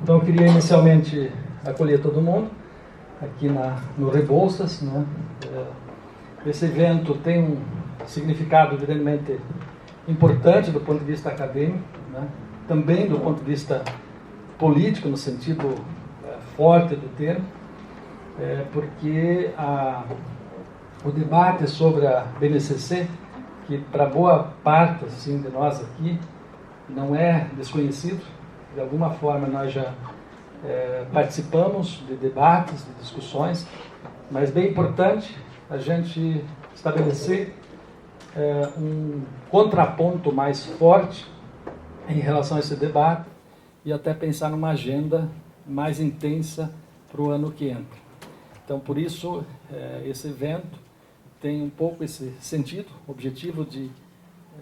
Então, eu queria inicialmente acolher todo mundo aqui no Rebouças, né? Esse evento tem um significado, evidentemente, importante do ponto de vista acadêmico, né? Também do ponto de vista político, no sentido forte do termo, porque o debate sobre a BNCC, que para boa parte assim, de nós aqui não é desconhecido, de alguma forma nós já participamos de debates, de discussões, mas bem importante a gente estabelecer um contraponto mais forte em relação a esse debate e até pensar numa agenda mais intensa para o ano que entra. Então, por isso, esse evento tem um pouco esse sentido, objetivo de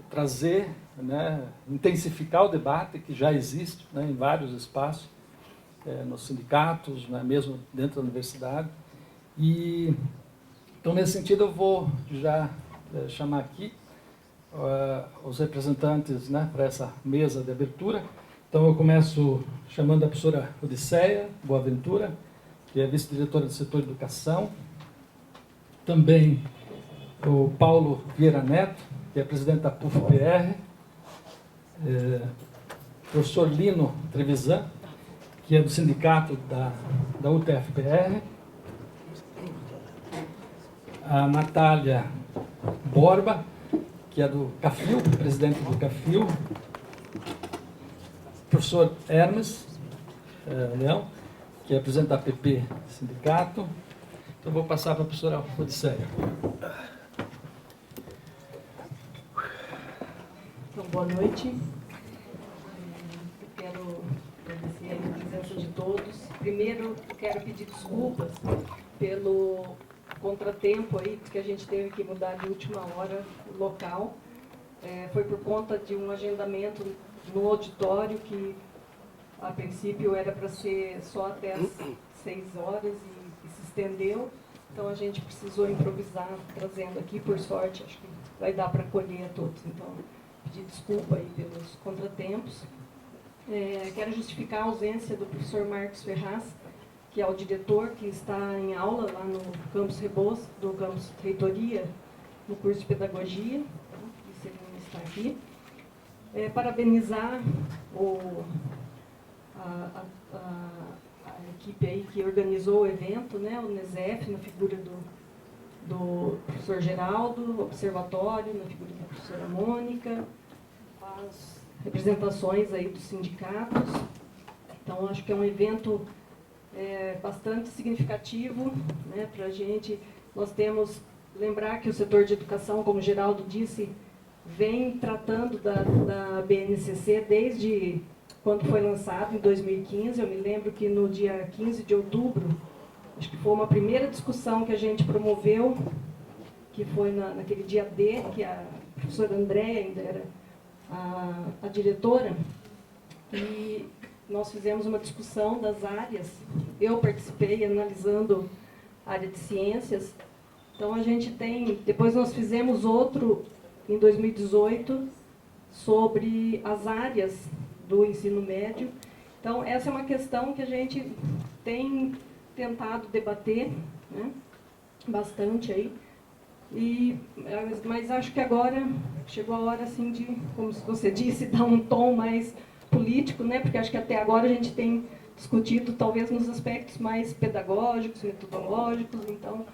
trazer, né, intensificar o debate que já existe, né, em vários espaços, nos sindicatos, né, mesmo dentro da universidade. E, então, nesse sentido, eu vou já chamar aqui os representantes, né, para essa mesa de abertura. Então, eu começo chamando a professora Odisseia Boaventura, que é vice-diretora do setor de educação. Também o Paulo Vieira Neto, que é presidente da PUF-PR. Professor Lino Trevisan, que é do sindicato da UTF-PR. A Natália Borba, que é do CAFIL, presidente do CAFIL. Professor Hermes Leão, que é presidente da APP Sindicato. Então, eu vou passar para a professora Odisseia. Então, boa noite. Eu quero agradecer a presença de todos. Primeiro, eu quero pedir desculpas pelo contratempo aí, que a gente teve que mudar de última hora o local. Foi por conta de um agendamento no auditório que, a princípio, era para ser só até as 6 horas e se estendeu. Então, a gente precisou improvisar, trazendo aqui, por sorte, acho que vai dar para acolher a todos. Então, pedir desculpa aí pelos contratempos. Quero justificar a ausência do professor Marcos Ferraz, que é o diretor, que está em aula lá no campus Rebouças, do campus Reitoria, no curso de Pedagogia, e ele não está aqui. Parabenizar a equipe aí que organizou o evento, né, o NESEF, na figura do professor Geraldo, o Observatório, na figura da professora Mônica, as representações aí dos sindicatos. Então, acho que é um evento bastante significativo, né, para a gente. Nós temos, lembrar que o setor de educação, como o Geraldo disse, vem tratando da BNCC desde quando foi lançado, em 2015. Eu me lembro que no dia 15 de outubro, acho que foi uma primeira discussão que a gente promoveu, que foi naquele dia D, que a professora Andréa ainda era a diretora, e nós fizemos uma discussão das áreas. Eu participei analisando a área de ciências. Então, a gente tem... Depois nós fizemos outro, em 2018, sobre as áreas do ensino médio. Então, essa é uma questão que a gente tem tentado debater, né, bastante aí. Mas acho que agora chegou a hora, assim, de, como você disse, dar um tom mais político, né, porque acho que até agora a gente tem discutido talvez nos aspectos mais pedagógicos, metodológicos. Então,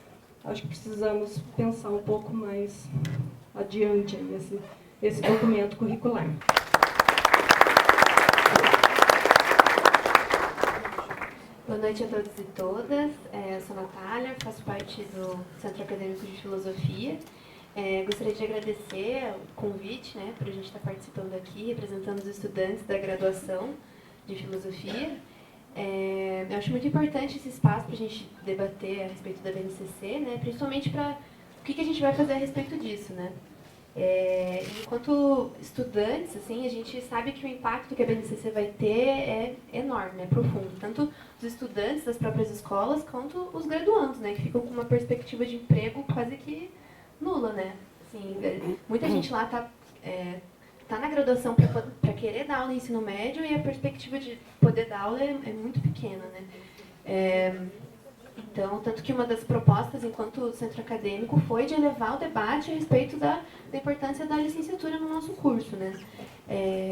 acho que precisamos pensar um pouco mais adiante aí esse documento curricular. Boa noite a todos e todas. Eu sou a Natália, faço parte do Centro Acadêmico de Filosofia. Gostaria de agradecer o convite, né, para a gente estar participando aqui, representando os estudantes da graduação de Filosofia. Eu acho muito importante esse espaço para a gente debater a respeito da BNCC, né, principalmente para o que a gente vai fazer a respeito disso, né. Enquanto estudantes, assim, a gente sabe que o impacto que a BNCC vai ter é enorme, é profundo. Tanto os estudantes das próprias escolas, quanto os graduandos, né, que ficam com uma perspectiva de emprego quase que nula, né. Assim, muita gente lá está tá na graduação para querer dar aula em ensino médio e a perspectiva de poder dar aula é muito pequena, né? Então, tanto que uma das propostas, enquanto centro acadêmico, foi de elevar o debate a respeito da importância da licenciatura no nosso curso, né?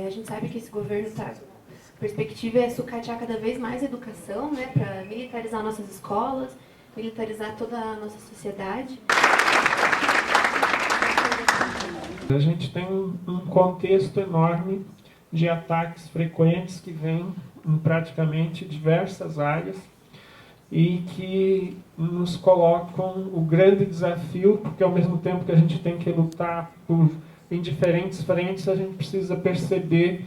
A gente sabe que esse governo a perspectiva é sucatear cada vez mais a educação, né, para militarizar nossas escolas, militarizar toda a nossa sociedade. A gente tem um contexto enorme de ataques frequentes que vêm em praticamente diversas áreas e que nos colocam o grande desafio, porque ao mesmo tempo que a gente tem que lutar em diferentes frentes, a gente precisa perceber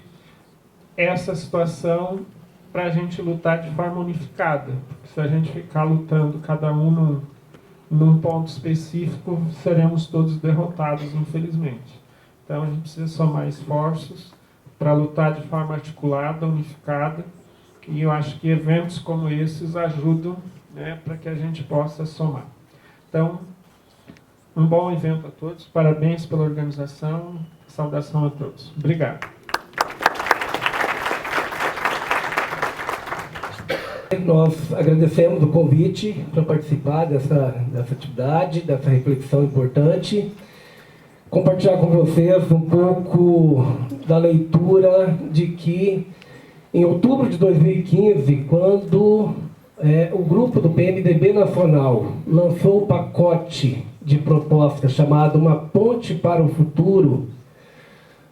essa situação para a gente lutar de forma unificada. Porque se a gente ficar lutando cada um num ponto específico, seremos todos derrotados, infelizmente. Então a gente precisa somar esforços para lutar de forma articulada, unificada, e eu acho que eventos como esses ajudam, né, para que a gente possa somar. Então, um bom evento a todos, parabéns pela organização, saudação a todos. Obrigado. Nós agradecemos o convite para participar dessa atividade, dessa reflexão importante. Compartilhar com vocês um pouco da leitura de que, em outubro de 2015, quando o grupo do PMDB Nacional lançou o pacote de propostas chamado Uma Ponte para o Futuro,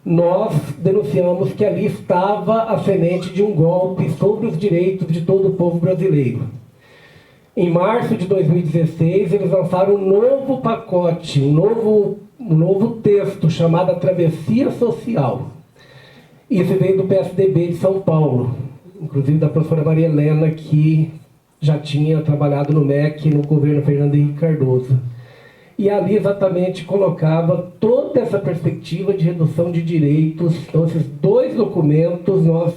nós denunciamos que ali estava a semente de um golpe sobre os direitos de todo o povo brasileiro. Em março de 2016, eles lançaram um novo pacote, um novo texto chamado A Travessia Social. Isso veio do PSDB de São Paulo, inclusive da professora Maria Helena, que já tinha trabalhado no MEC no governo Fernando Henrique Cardoso. E ali exatamente colocava toda essa perspectiva de redução de direitos. Então, esses dois documentos, nós,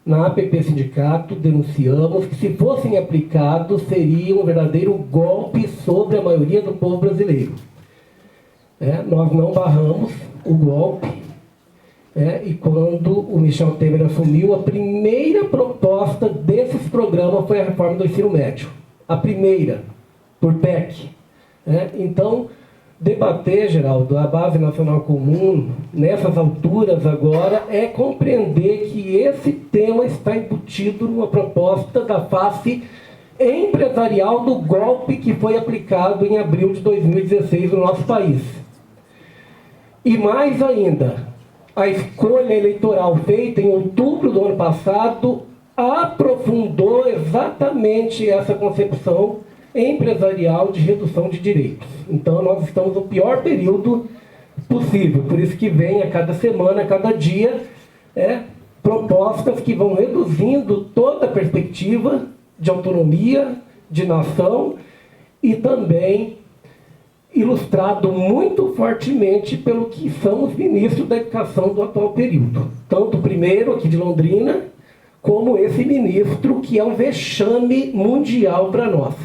na APP Sindicato, denunciamos que, se fossem aplicados, seria um verdadeiro golpe sobre a maioria do povo brasileiro. Nós não barramos o golpe. E quando o Michel Temer assumiu, a primeira proposta desses programas foi a reforma do ensino médio. A primeira, por PEC. Então, debater, Geraldo, a Base Nacional Comum, nessas alturas agora, é compreender que esse tema está embutido numa proposta da face empresarial do golpe que foi aplicado em abril de 2016 no nosso país. E mais ainda, a escolha eleitoral feita em outubro do ano passado aprofundou exatamente essa concepção empresarial de redução de direitos. Então, nós estamos no pior período possível. Por isso que vem a cada semana, a cada dia, propostas que vão reduzindo toda a perspectiva de autonomia, de nação, e também ilustrado muito fortemente pelo que são os ministros da educação do atual período. Tanto o primeiro, aqui de Londrina, como esse ministro, que é um vexame mundial para nós.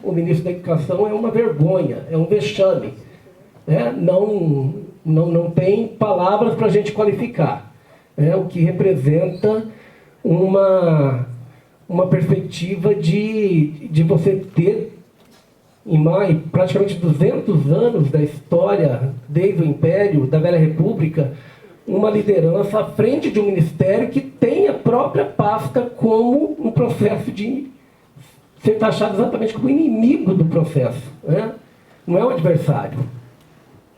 O ministro da Educação é uma vergonha, é um vexame. Não tem palavras para a gente qualificar. O que representa uma perspectiva de você ter, em praticamente 200 anos da história, desde o Império, da Velha República, uma liderança à frente de um ministério que tem a própria pasta como um processo de ser taxado exatamente como inimigo do processo. Não é um adversário,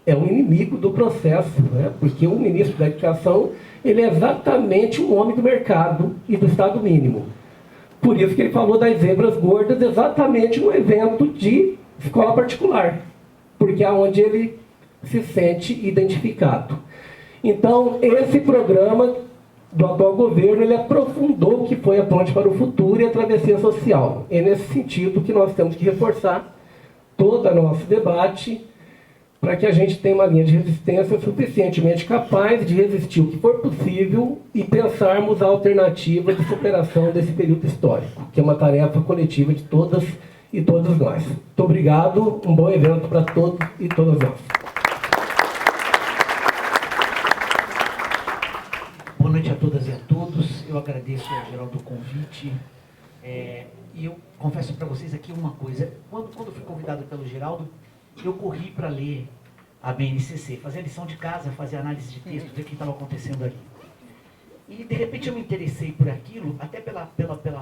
é um inimigo do processo, porque o ministro da Educação, ele é exatamente um homem do mercado e do Estado mínimo. Por isso que ele falou das zebras gordas exatamente no evento de escola particular, porque é onde ele se sente identificado. Então, esse programa do atual governo, ele aprofundou o que foi a Ponte para o Futuro e a Travessia Social. É nesse sentido que nós temos que reforçar todo o nosso debate para que a gente tenha uma linha de resistência suficientemente capaz de resistir o que for possível e pensarmos a alternativa de superação desse período histórico, que é uma tarefa coletiva de todas e todos nós. Muito obrigado, um bom evento para todos e todas nós. eu agradeço ao Geraldo o convite. E eu confesso para vocês aqui uma coisa. Quando eu fui convidado pelo Geraldo, eu corri para ler a BNCC, fazer a lição de casa, fazer análise de texto, ver o que estava acontecendo ali. E, de repente, eu me interessei por aquilo, até pela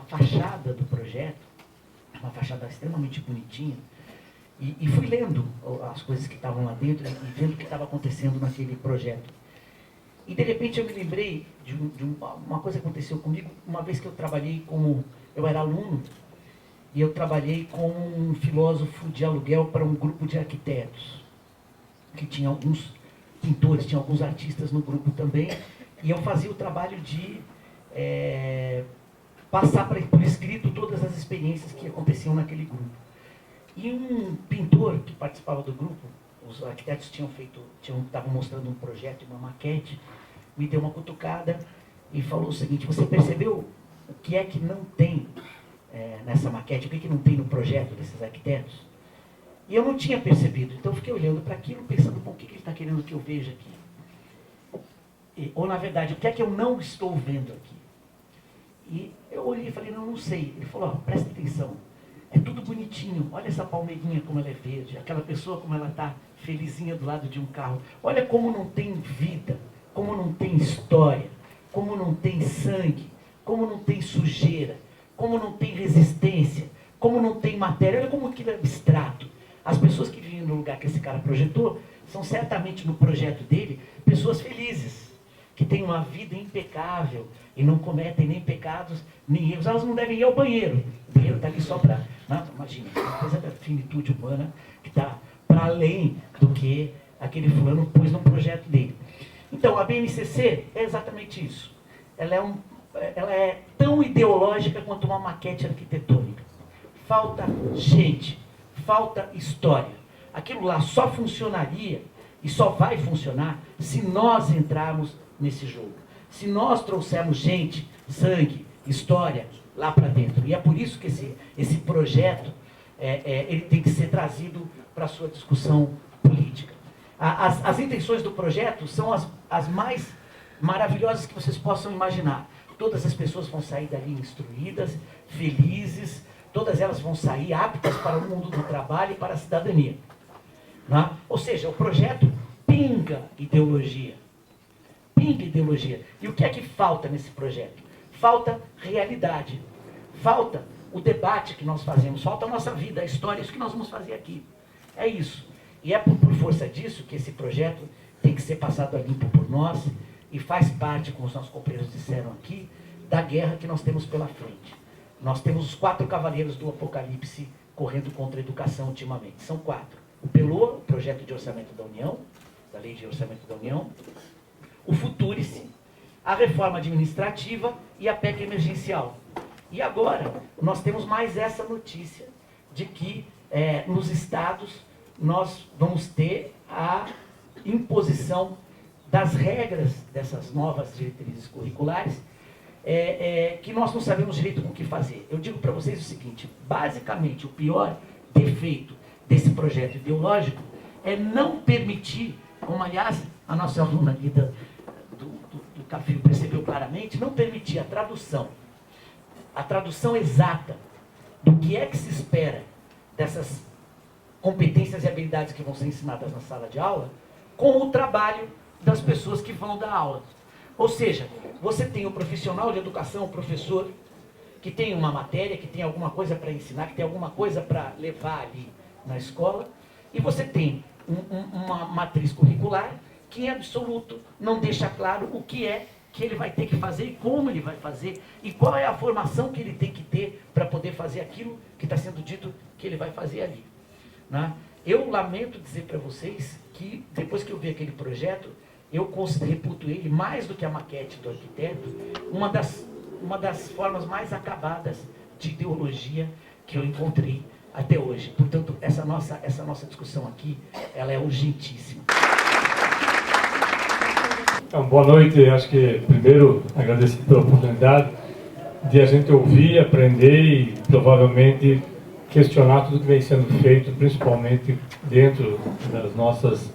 fachada do projeto, uma fachada extremamente bonitinha, e fui lendo as coisas que estavam lá dentro e vendo o que estava acontecendo naquele projeto. E, de repente, eu me lembrei de uma coisa que aconteceu comigo, uma vez que eu trabalhei eu era aluno, e eu trabalhei com um filósofo de aluguel para um grupo de arquitetos, que tinha alguns pintores, tinha alguns artistas no grupo também, e eu fazia o trabalho de passar por escrito todas as experiências que aconteciam naquele grupo. E um pintor que participava do grupo, os arquitetos estavam mostrando um projeto, uma maquete, me deu uma cutucada e falou o seguinte: você percebeu o que é que não tem nessa maquete, o que é que não tem no projeto desses arquitetos? E eu não tinha percebido, então eu fiquei olhando para aquilo, pensando, bom, o que ele está querendo que eu veja aqui? Ou, na verdade, o que é que eu não estou vendo aqui? E eu olhei e falei, não sei. Ele falou, presta atenção, é tudo bonitinho, olha essa palmeirinha como ela é verde, aquela pessoa como ela está felizinha do lado de um carro. Olha como não tem vida, como não tem história, como não tem sangue, como não tem sujeira, como não tem resistência, como não tem matéria, olha como aquilo é abstrato. As pessoas que vivem no lugar que esse cara projetou são certamente, no projeto dele, pessoas felizes, que têm uma vida impecável e não cometem nem pecados, nem erros. Elas não devem ir ao banheiro. O banheiro está ali só para... Imagina, é uma coisa da finitude humana que está para além do que aquele fulano pôs no projeto dele. Então, a BNCC é exatamente isso. Ela é tão ideológica quanto uma maquete arquitetônica. Falta gente, falta história. Aquilo lá só funcionaria e só vai funcionar se nós entrarmos nesse jogo. Se nós trouxermos gente, sangue, história lá para dentro. E é por isso que esse projeto ele tem que ser trazido para a sua discussão política. As intenções do projeto são as mais maravilhosas que vocês possam imaginar. Todas as pessoas vão sair dali instruídas, felizes, todas elas vão sair aptas para o mundo do trabalho e para a cidadania. Né? Ou seja, o projeto pinga ideologia. Pinga ideologia. E o que é que falta nesse projeto? Falta realidade. Falta o debate que nós fazemos. Falta a nossa vida, a história, isso que nós vamos fazer aqui. É isso. E é por força disso que esse projeto tem que ser passado a limpo por nós e faz parte, como os nossos companheiros disseram aqui, da guerra que nós temos pela frente. Nós temos os 4 cavaleiros do Apocalipse correndo contra a educação ultimamente. São 4. O PELOA, o Projeto de Orçamento da União, da Lei de Orçamento da União, o Futurice, a Reforma Administrativa e a PEC Emergencial. E agora, nós temos mais essa notícia de que nos estados nós vamos ter a imposição das regras dessas novas diretrizes curriculares, que nós não sabemos direito o que fazer. Eu digo para vocês o seguinte, basicamente o pior defeito desse projeto ideológico é não permitir, como aliás a nossa aluna ali do CAFIO percebeu claramente, não permitir a tradução exata do que é que se espera dessas competências e habilidades que vão ser ensinadas na sala de aula com o trabalho das pessoas que vão dar aula. Ou seja, você tem o profissional de educação, o professor, que tem uma matéria, que tem alguma coisa para ensinar, que tem alguma coisa para levar ali na escola, e você tem uma matriz curricular que, em absoluto, não deixa claro o que é que ele vai ter que fazer e como ele vai fazer, e qual é a formação que ele tem que ter para poder fazer aquilo que está sendo dito que ele vai fazer ali. Né? Eu lamento dizer para vocês que, depois que eu vi aquele projeto, eu reputo ele, mais do que a maquete do arquiteto, uma das formas mais acabadas de ideologia que eu encontrei até hoje. Portanto, essa nossa discussão aqui, ela é urgentíssima. Então, boa noite. Acho que, primeiro, agradecer pela oportunidade de a gente ouvir, aprender e, provavelmente, questionar tudo que vem sendo feito, principalmente dentro das nossas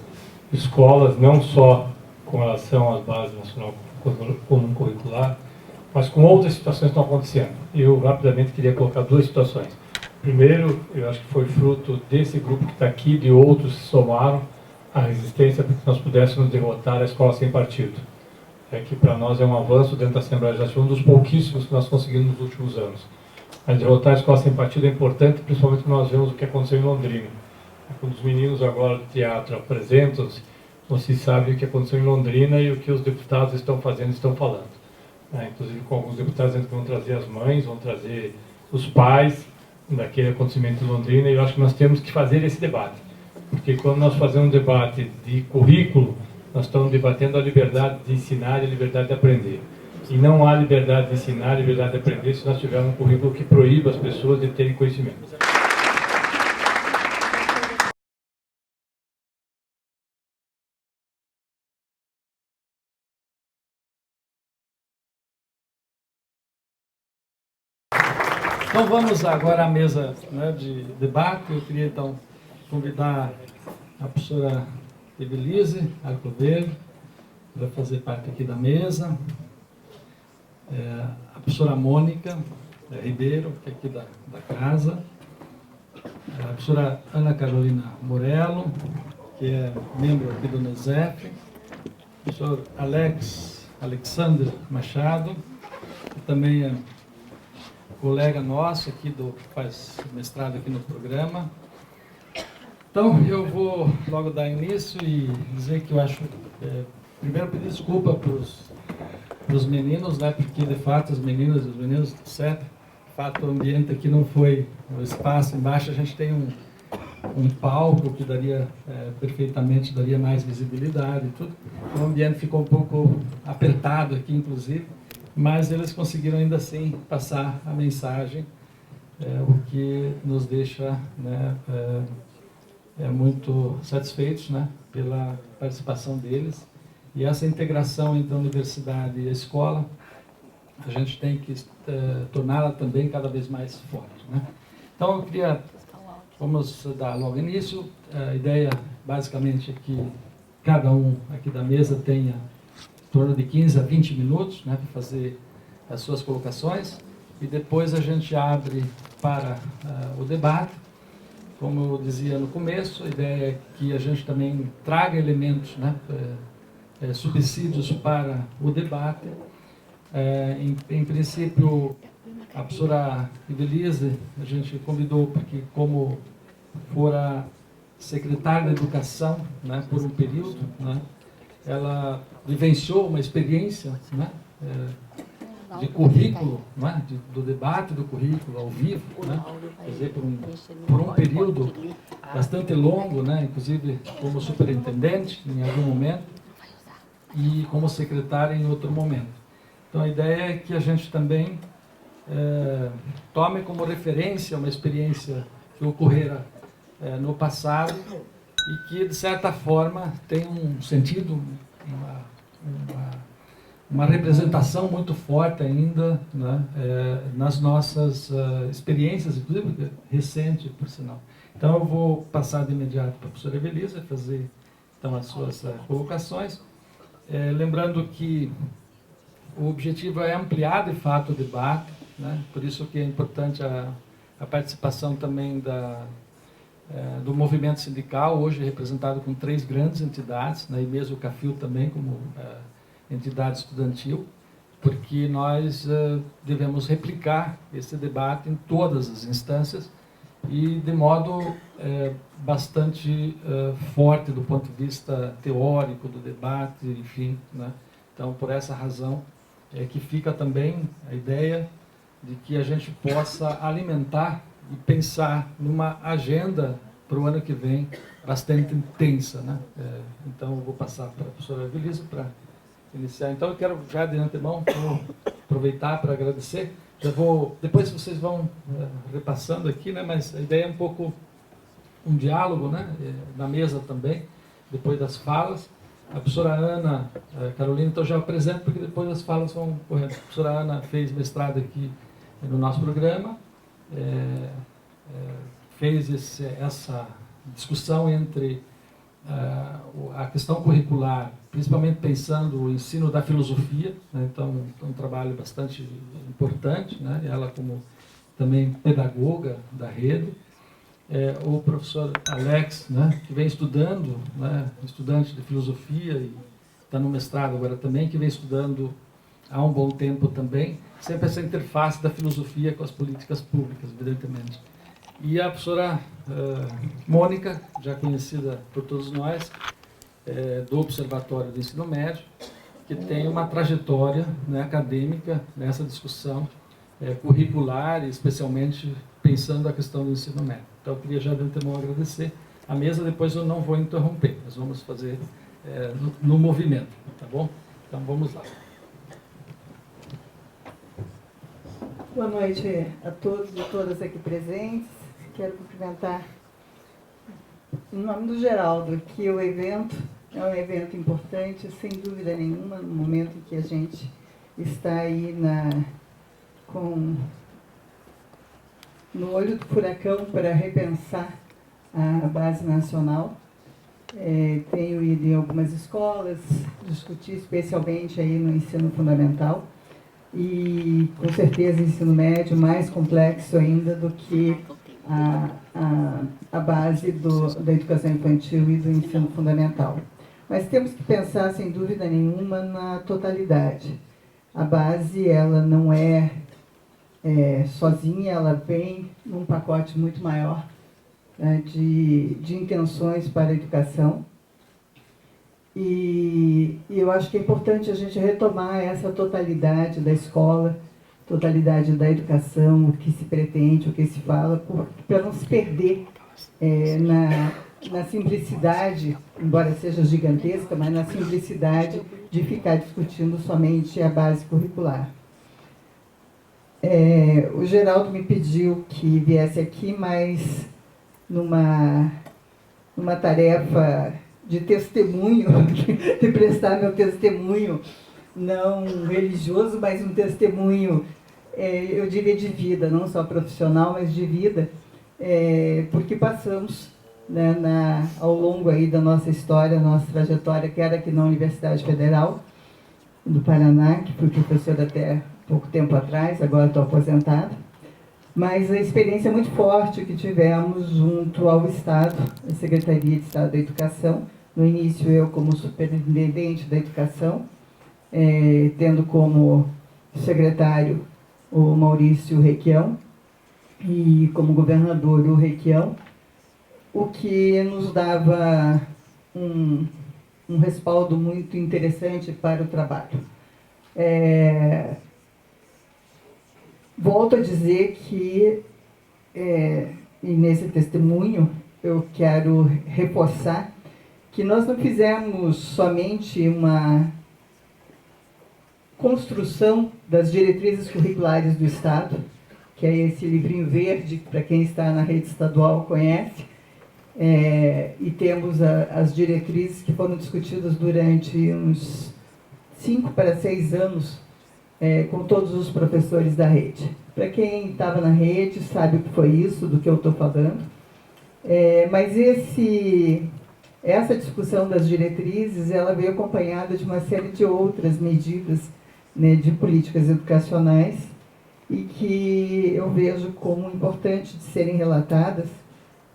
escolas, não só com relação às bases nacional comum curricular, mas com outras situações que estão acontecendo. Eu rapidamente queria colocar duas situações. Primeiro, eu acho que foi fruto desse grupo que está aqui, de outros que somaram a resistência para que nós pudéssemos derrotar a escola sem partido. É que para nós é um avanço dentro da Assembleia Legislativa, um dos pouquíssimos que nós conseguimos nos últimos anos. Mas derrotar a escola sem partido é importante, principalmente quando nós vemos o que aconteceu em Londrina. Quando os meninos agora do teatro apresentam-se, você sabe o que aconteceu em Londrina e o que os deputados estão fazendo, estão falando. Inclusive com alguns deputados que vão trazer as mães, vão trazer os pais daquele acontecimento em Londrina, e eu acho que nós temos que fazer esse debate. Porque quando nós fazemos um debate de currículo, nós estamos debatendo a liberdade de ensinar e a liberdade de aprender. E não há liberdade de ensinar e liberdade de aprender se nós tivermos um currículo que proíba as pessoas de terem conhecimento. Então vamos agora à mesa, né, de debate. Eu queria então convidar a professora Evelise Arcoverde para fazer parte aqui da mesa, a professora Mônica Ribeiro, que é aqui da casa, a professora Ana Carolina Morello, que é membro aqui do NESEF, o professor Alexander Machado, que também é colega nosso aqui, que faz mestrado aqui no programa. Então, eu vou logo dar início e dizer que eu acho... primeiro, pedir desculpa para os meninos, né, porque, de fato, as meninas e os meninos, certo? De fato, o ambiente aqui não foi... O espaço embaixo, a gente tem um palco que daria, perfeitamente, daria mais visibilidade e tudo. O ambiente ficou um pouco apertado aqui, inclusive, mas eles conseguiram ainda assim passar a mensagem, o que nos deixa, né, muito satisfeitos, né, pela participação deles. E essa integração entre a universidade e a escola, a gente tem que torná-la também cada vez mais forte, né? Então, vamos dar logo início. A ideia, basicamente, é que cada um aqui da mesa tenha em torno de 15 a 20 minutos, né, para fazer as suas colocações, e depois a gente abre para o debate. Como eu dizia no começo, a ideia é que a gente também traga elementos, né, subsídios para o debate. Em princípio, a professora Evelise, a gente convidou porque, como fora secretária da Educação, né, por um período, né, ela vivenciou uma experiência, né, de currículo, né, do debate do currículo ao vivo, né, quer dizer, por um período bastante longo, né, inclusive como superintendente em algum momento e como secretária em outro momento. Então a ideia é que a gente também tome como referência uma experiência que ocorrera no passado e que, de certa forma, tem um sentido, uma representação muito forte ainda, né, nas nossas experiências, inclusive recente, por sinal. Então eu vou passar de imediato para a professora Evelise fazer então as suas colocações, lembrando que o objetivo é ampliar de fato o debate, né, por isso que é importante a participação também do movimento sindical, hoje representado com 3 grandes entidades, né, e mesmo o CAFIL também como entidade estudantil, porque nós devemos replicar esse debate em todas as instâncias e de modo bastante forte do ponto de vista teórico do debate, enfim, né? Então, por essa razão é que fica também a ideia de que a gente possa alimentar e pensar numa agenda para o ano que vem bastante intensa, né? Então, eu vou passar para a professora Evelise para iniciar. Então, eu quero já de antemão aproveitar para agradecer. Depois vocês vão repassando aqui, né? Mas a ideia é um pouco um diálogo, né? Na mesa também, depois das falas. A professora Ana Carolina, então já apresento, porque depois as falas vão correndo. A professora Ana fez mestrado aqui no nosso programa, fez essa discussão entre a questão curricular, principalmente pensando o ensino da filosofia, né? Então é um trabalho bastante importante, né? Ela como também pedagoga da rede. O professor Alex, né? Que vem estudando, né? Estudante de filosofia e está no mestrado agora também, que vem estudando há um bom tempo também, sempre essa interface da filosofia com as políticas públicas, evidentemente. E a professora Mônica, já conhecida por todos nós, do Observatório do Ensino Médio, que tem uma trajetória, né, acadêmica nessa discussão curricular, especialmente pensando a questão do ensino médio. Então, eu queria já de antemão agradecer. A mesa depois eu não vou interromper, nós vamos fazer no movimento, tá bom? Então, vamos lá. Boa noite a todos e todas aqui presentes. Quero cumprimentar, em nome do Geraldo, que o evento é um evento importante, sem dúvida nenhuma, no momento em que a gente está aí no olho do furacão para repensar a base nacional. Tenho ido em algumas escolas, discutir especialmente aí no ensino fundamental e, com certeza, ensino médio mais complexo ainda do que a base da educação infantil e do ensino fundamental. Mas temos que pensar, sem dúvida nenhuma, na totalidade. A base, ela não é sozinha, ela vem num pacote muito maior, né, de intenções para a educação. E eu acho que é importante a gente retomar essa totalidade da escola, totalidade da educação, o que se pretende, o que se fala, para não se perder na simplicidade, embora seja gigantesca, mas na simplicidade de ficar discutindo somente a base curricular. O Geraldo me pediu que viesse aqui, mas numa tarefa de testemunho, de prestar meu testemunho, não religioso, mas um testemunho, eu diria, de vida, não só profissional, mas de vida, porque passamos, né, ao longo aí da nossa história, nossa trajetória, quer aqui na Universidade Federal do Paraná, que fui professora até pouco tempo atrás, agora estou aposentada, mas a experiência muito forte que tivemos junto ao Estado, a Secretaria de Estado da Educação, no início eu como superintendente da Educação, tendo como secretário o Maurício Requião e como governador o Requião, o que nos dava um respaldo muito interessante para o trabalho. Volto a dizer que, e nesse testemunho, eu quero reforçar que nós não fizemos somente uma construção das diretrizes curriculares do Estado, que é esse livrinho verde, que para quem está na rede estadual conhece, e temos as diretrizes que foram discutidas durante uns 5 para 6 anos, com todos os professores da rede. Para quem estava na rede, sabe o que foi isso, do que eu estou falando. Mas essa discussão das diretrizes, ela veio acompanhada de uma série de outras medidas, né, de políticas educacionais, e que eu vejo como importante de serem relatadas,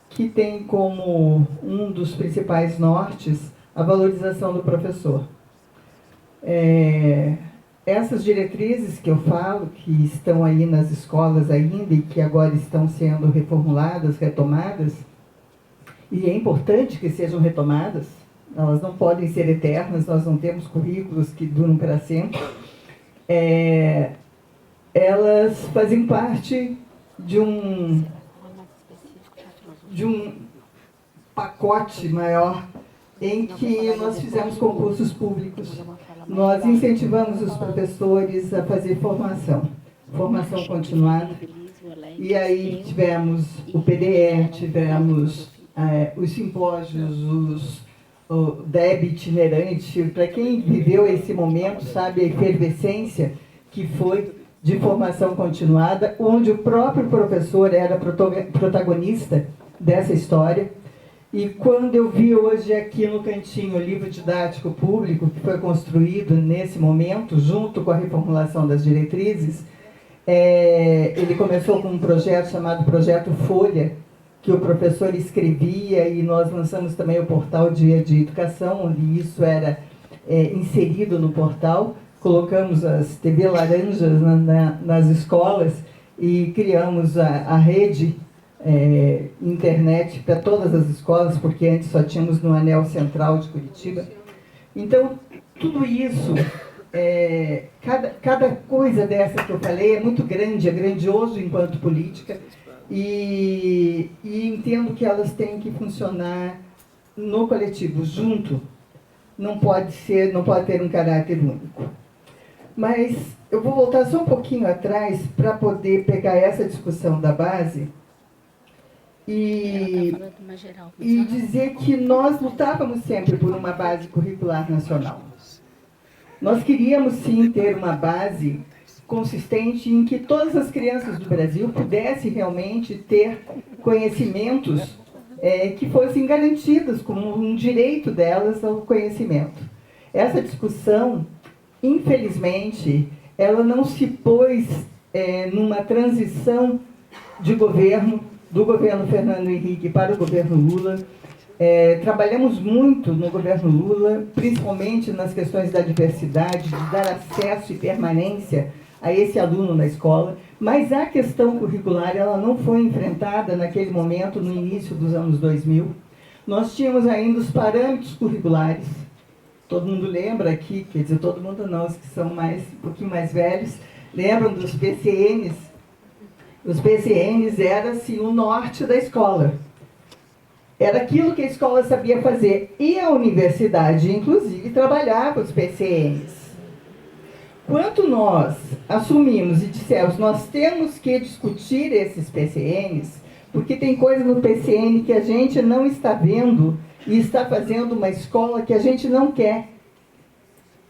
que tem como um dos principais nortes a valorização do professor. Essas diretrizes que eu falo, que estão aí nas escolas ainda e que agora estão sendo reformuladas, retomadas, e é importante que sejam retomadas, elas não podem ser eternas, nós não temos currículos que duram para sempre, elas fazem parte de um pacote maior em que nós fizemos concursos públicos. Nós incentivamos os professores a fazer formação continuada. E aí tivemos o PDE, tivemos os simpósios, o DEB itinerante. Para quem viveu esse momento, sabe a efervescência que foi de formação continuada, onde o próprio professor era protagonista dessa história. E quando eu vi hoje aqui no cantinho o livro didático público, que foi construído nesse momento, junto com a reformulação das diretrizes, ele começou com um projeto chamado Projeto Folha, que o professor escrevia, e nós lançamos também o portal Dia de Educação, onde isso era inserido no portal. Colocamos as TV laranjas nas escolas e criamos a rede internet para todas as escolas, porque antes só tínhamos no anel central de Curitiba. Então, tudo isso, cada coisa dessa que eu falei é muito grande, é grandioso enquanto política, e entendo que elas têm que funcionar no coletivo, junto. Não pode ter um caráter único. Mas eu vou voltar só um pouquinho atrás para poder pegar essa discussão da base e dizer que nós lutávamos sempre por uma base curricular nacional. Nós queríamos sim ter uma base consistente em que todas as crianças do Brasil pudessem realmente ter conhecimentos que fossem garantidos como um direito delas ao conhecimento. Essa discussão, infelizmente, ela não se pôs numa transição de governo, do governo Fernando Henrique para o governo Lula. Trabalhamos muito no governo Lula, principalmente nas questões da diversidade, de dar acesso e permanência a esse aluno na escola, mas a questão curricular ela não foi enfrentada naquele momento, no início dos anos 2000. Nós tínhamos ainda os parâmetros curriculares. Todo mundo lembra aqui, quer dizer, todo mundo não, os que são um pouquinho mais velhos, lembram dos PCNs. Os PCNs eram assim, o norte da escola. Era aquilo que a escola sabia fazer. E a universidade, inclusive, trabalhava os PCNs. Quando nós assumimos e dissemos, nós temos que discutir esses PCNs, porque tem coisa no PCN que a gente não está vendo e está fazendo uma escola que a gente não quer.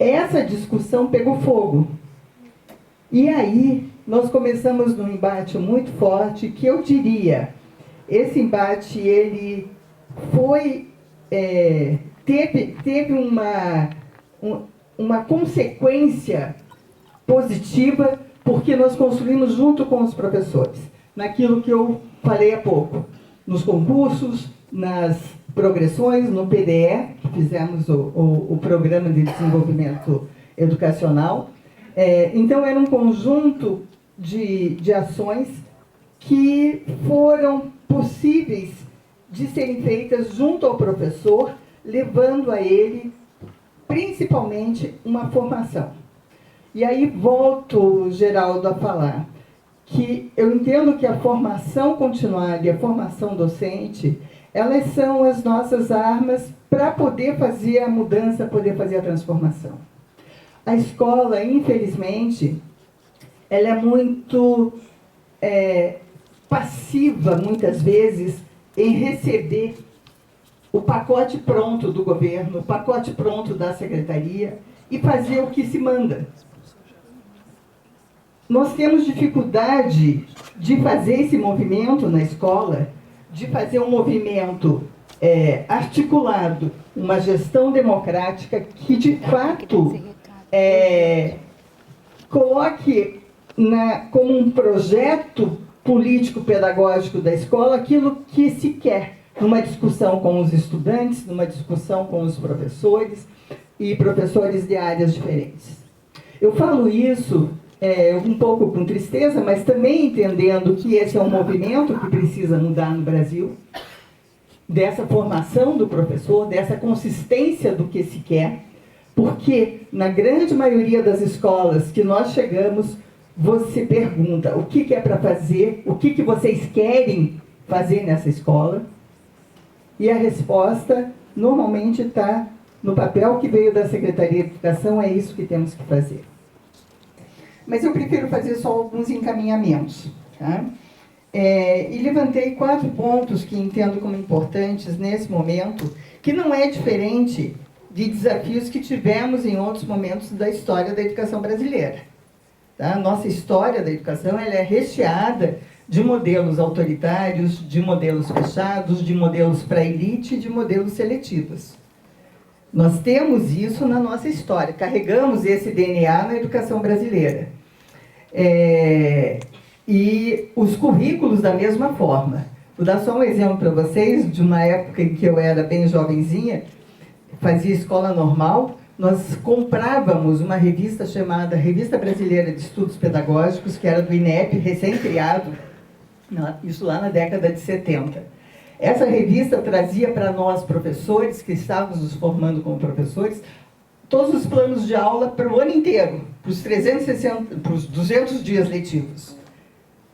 Essa discussão pegou fogo. E aí, nós começamos num embate muito forte, que eu diria, esse embate, ele foi, teve uma consequência positiva, porque nós construímos junto com os professores, naquilo que eu falei há pouco, nos concursos, nas progressões, no PDE, que fizemos o Programa de Desenvolvimento Educacional. Então, era um conjunto de ações que foram possíveis de serem feitas junto ao professor, levando a ele, principalmente, uma formação. E aí volto, Geraldo, a falar que eu entendo que a formação continuada e a formação docente, elas são as nossas armas para poder fazer a mudança, poder fazer a transformação. A escola, infelizmente, ela é muito passiva, muitas vezes, em receber o pacote pronto do governo, o pacote pronto da secretaria e fazer o que se manda. Nós temos dificuldade de fazer esse movimento na escola, de fazer um movimento articulado, uma gestão democrática que, de fato, coloque como um projeto político-pedagógico da escola aquilo que se quer, numa discussão com os estudantes, numa discussão com os professores e professores de áreas diferentes. Eu falo isso um pouco com tristeza, mas também entendendo que esse é um movimento que precisa mudar no Brasil, dessa formação do professor, dessa consistência do que se quer, porque na grande maioria das escolas que nós chegamos, você pergunta o que é para fazer, o que vocês querem fazer nessa escola, e a resposta normalmente está no papel que veio da Secretaria de Educação, é isso que temos que fazer. Mas eu prefiro fazer só alguns encaminhamentos. Tá? E levantei 4 pontos que entendo como importantes nesse momento, que não é diferente de desafios que tivemos em outros momentos da história da educação brasileira. Tá? Nossa história da educação ela é recheada de modelos autoritários, de modelos fechados, de modelos para a elite e de modelos seletivos. Nós temos isso na nossa história, carregamos esse DNA na educação brasileira. E os currículos da mesma forma. Vou dar só um exemplo para vocês, de uma época em que eu era bem jovenzinha, fazia escola normal, nós comprávamos uma revista chamada Revista Brasileira de Estudos Pedagógicos, que era do INEP, recém-criado, isso lá na década de 70. Essa revista trazia para nós, professores, que estávamos nos formando como professores, todos os planos de aula para o ano inteiro, para os 200 dias letivos.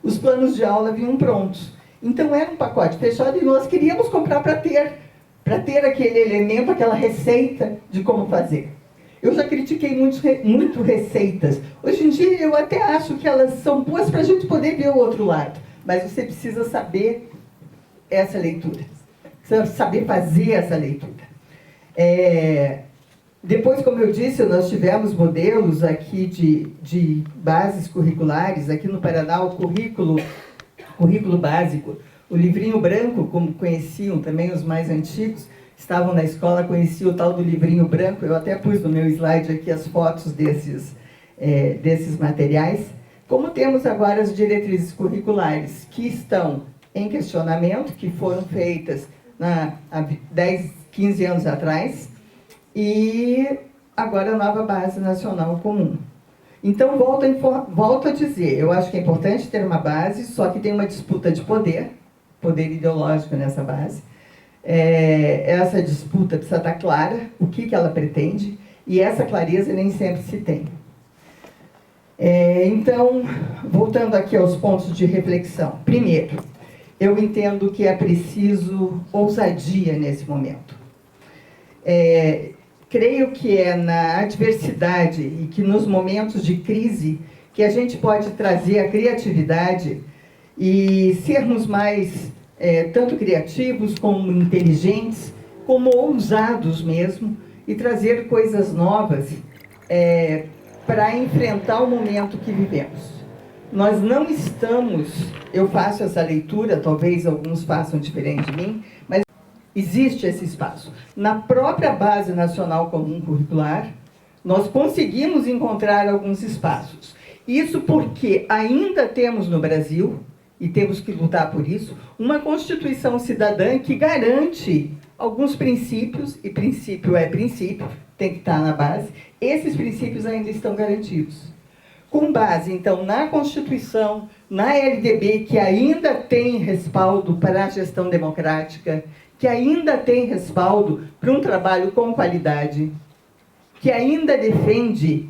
Os planos de aula vinham prontos. Então era um pacote fechado e nós queríamos comprar para ter aquele elemento, aquela receita de como fazer. Eu já critiquei muito receitas. Hoje em dia eu até acho que elas são boas para a gente poder ver o outro lado. Mas você precisa saber essa leitura. Precisa saber fazer essa leitura. Depois, como eu disse, nós tivemos modelos aqui de bases curriculares. Aqui no Paraná, o currículo básico, o livrinho branco, como conheciam também os mais antigos, estavam na escola, conheciam o tal do livrinho branco. Eu até pus no meu slide aqui as fotos desses materiais. Como temos agora as diretrizes curriculares, que estão em questionamento, que foram feitas há 10, 15 anos atrás, e agora a nova Base Nacional Comum. Então, volto a dizer, eu acho que é importante ter uma base, só que tem uma disputa de poder ideológico nessa base. Essa disputa precisa estar clara, o que ela pretende, e essa clareza nem sempre se tem. Então, voltando aqui aos pontos de reflexão. Primeiro, eu entendo que é preciso ousadia nesse momento. Creio que é na adversidade e que nos momentos de crise que a gente pode trazer a criatividade e sermos mais tanto criativos como inteligentes, como ousados mesmo, e trazer coisas novas para enfrentar o momento que vivemos. Nós não estamos, eu faço essa leitura, talvez alguns façam diferente de mim, mas existe esse espaço. Na própria Base Nacional Comum Curricular, nós conseguimos encontrar alguns espaços. Isso porque ainda temos no Brasil, e temos que lutar por isso, uma Constituição cidadã que garante alguns princípios, e princípio é princípio, tem que estar na base, esses princípios ainda estão garantidos. Com base, então, na Constituição, na LDB, que ainda tem respaldo para a gestão democrática, que ainda tem respaldo para um trabalho com qualidade, que ainda defende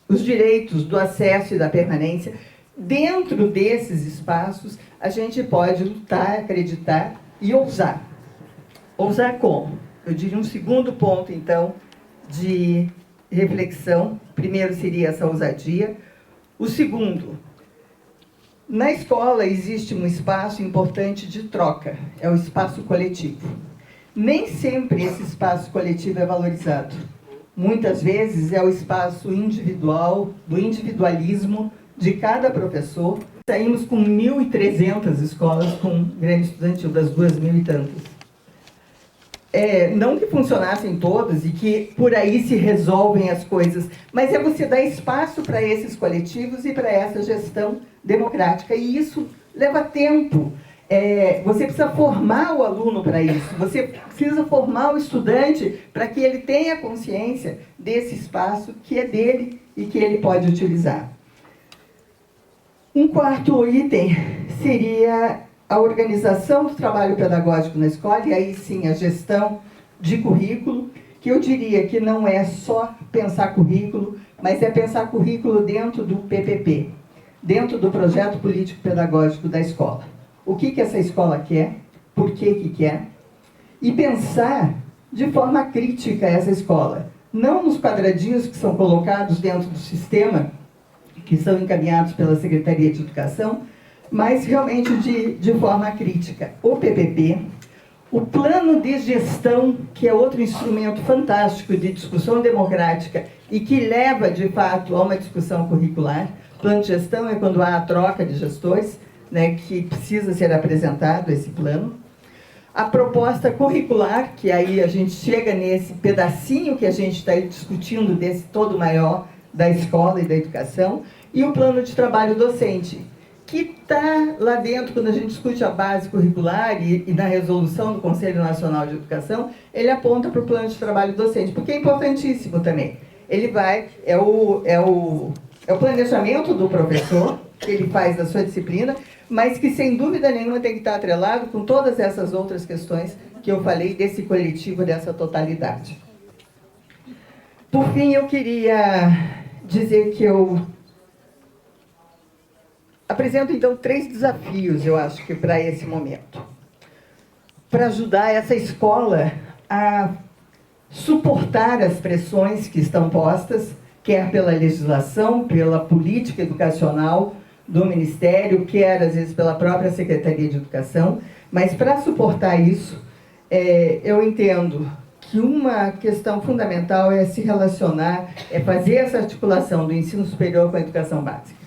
os direitos do acesso e da permanência, dentro desses espaços, a gente pode lutar, acreditar e ousar. Ousar como? Eu diria um segundo ponto, então, de reflexão. Primeiro seria essa ousadia. O segundo, na escola existe um espaço importante de troca, é o espaço coletivo. Nem sempre esse espaço coletivo é valorizado. Muitas vezes é o espaço individual, do individualismo de cada professor. Saímos com 1.300 escolas com grande estudantil, das 2.000 e tantas. Não que funcionassem todas e que por aí se resolvem as coisas, mas é você dar espaço para esses coletivos e para essa gestão democrática. E isso leva tempo. Você precisa formar o aluno para isso, você precisa formar o estudante para que ele tenha consciência desse espaço que é dele e que ele pode utilizar. Um quarto item seria a organização do trabalho pedagógico na escola, e aí sim a gestão de currículo, que eu diria que não é só pensar currículo, mas é pensar currículo dentro do PPP, dentro do projeto político-pedagógico da escola. O que essa escola quer, por que quer, e pensar de forma crítica essa escola, não nos quadradinhos que são colocados dentro do sistema, que são encaminhados pela Secretaria de Educação, mas realmente de forma crítica. O PPP, o plano de gestão, que é outro instrumento fantástico de discussão democrática e que leva, de fato, a uma discussão curricular. Plano de gestão é quando há a troca de gestores, né, que precisa ser apresentado esse plano. A proposta curricular, que aí a gente chega nesse pedacinho que a gente está discutindo desse todo maior da escola e da educação, e o plano de trabalho docente, que está lá dentro, quando a gente discute a base curricular e na resolução do Conselho Nacional de Educação, ele aponta para o plano de trabalho docente, porque é importantíssimo também. Ele vai, é o planejamento do professor, que ele faz da sua disciplina, mas que, sem dúvida nenhuma, tem que estar atrelado com todas essas outras questões que eu falei desse coletivo, dessa totalidade. Por fim, eu queria dizer que eu apresento, então, 3 desafios, eu acho que para esse momento. Para ajudar essa escola a suportar as pressões que estão postas, quer pela legislação, pela política educacional do Ministério, quer, às vezes, pela própria Secretaria de Educação. Mas, para suportar isso, eu entendo que uma questão fundamental é se relacionar, é fazer essa articulação do ensino superior com a educação básica.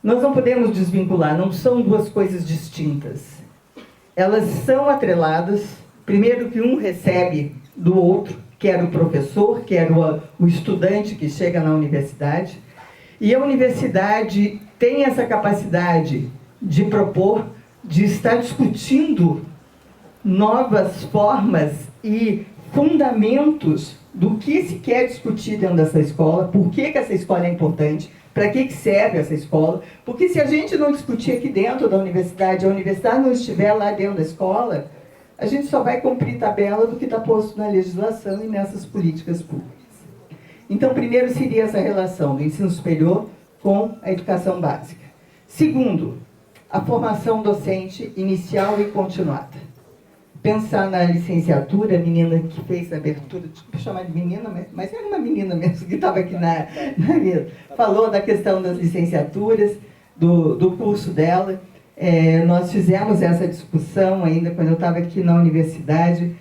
Nós não podemos desvincular, não são duas coisas distintas. Elas são atreladas, primeiro que um recebe do outro, quer o professor, quer o estudante que chega na universidade, e a universidade tem essa capacidade de propor, de estar discutindo novas formas e fundamentos do que se quer discutir dentro dessa escola, por que essa escola é importante, para que serve essa escola, porque se a gente não discutir aqui dentro da universidade, a universidade não estiver lá dentro da escola, a gente só vai cumprir tabela do que está posto na legislação e nessas políticas públicas. Então, primeiro seria essa relação do ensino superior com a educação básica. Segundo, a formação docente inicial e continuada. Pensar na licenciatura, a menina que fez a abertura, desculpa chamar de menina, mas era uma menina mesmo que estava aqui na mesa, falou da questão das licenciaturas, do curso dela. Nós fizemos essa discussão ainda quando eu estava aqui na universidade,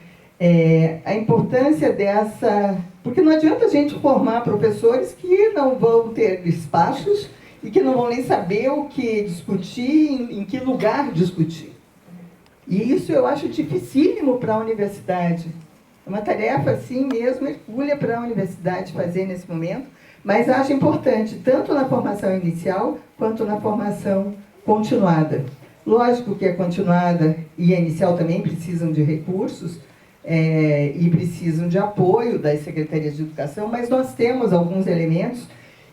a importância dessa... Porque não adianta a gente formar professores que não vão ter espaços e que não vão nem saber o que discutir, em que lugar discutir. E isso eu acho dificílimo para a universidade. É uma tarefa, assim mesmo, hercúlea para a universidade fazer nesse momento, mas acho importante, tanto na formação inicial, quanto na formação continuada. Lógico que a continuada e a inicial também precisam de recursos e precisam de apoio das secretarias de educação, mas nós temos alguns elementos,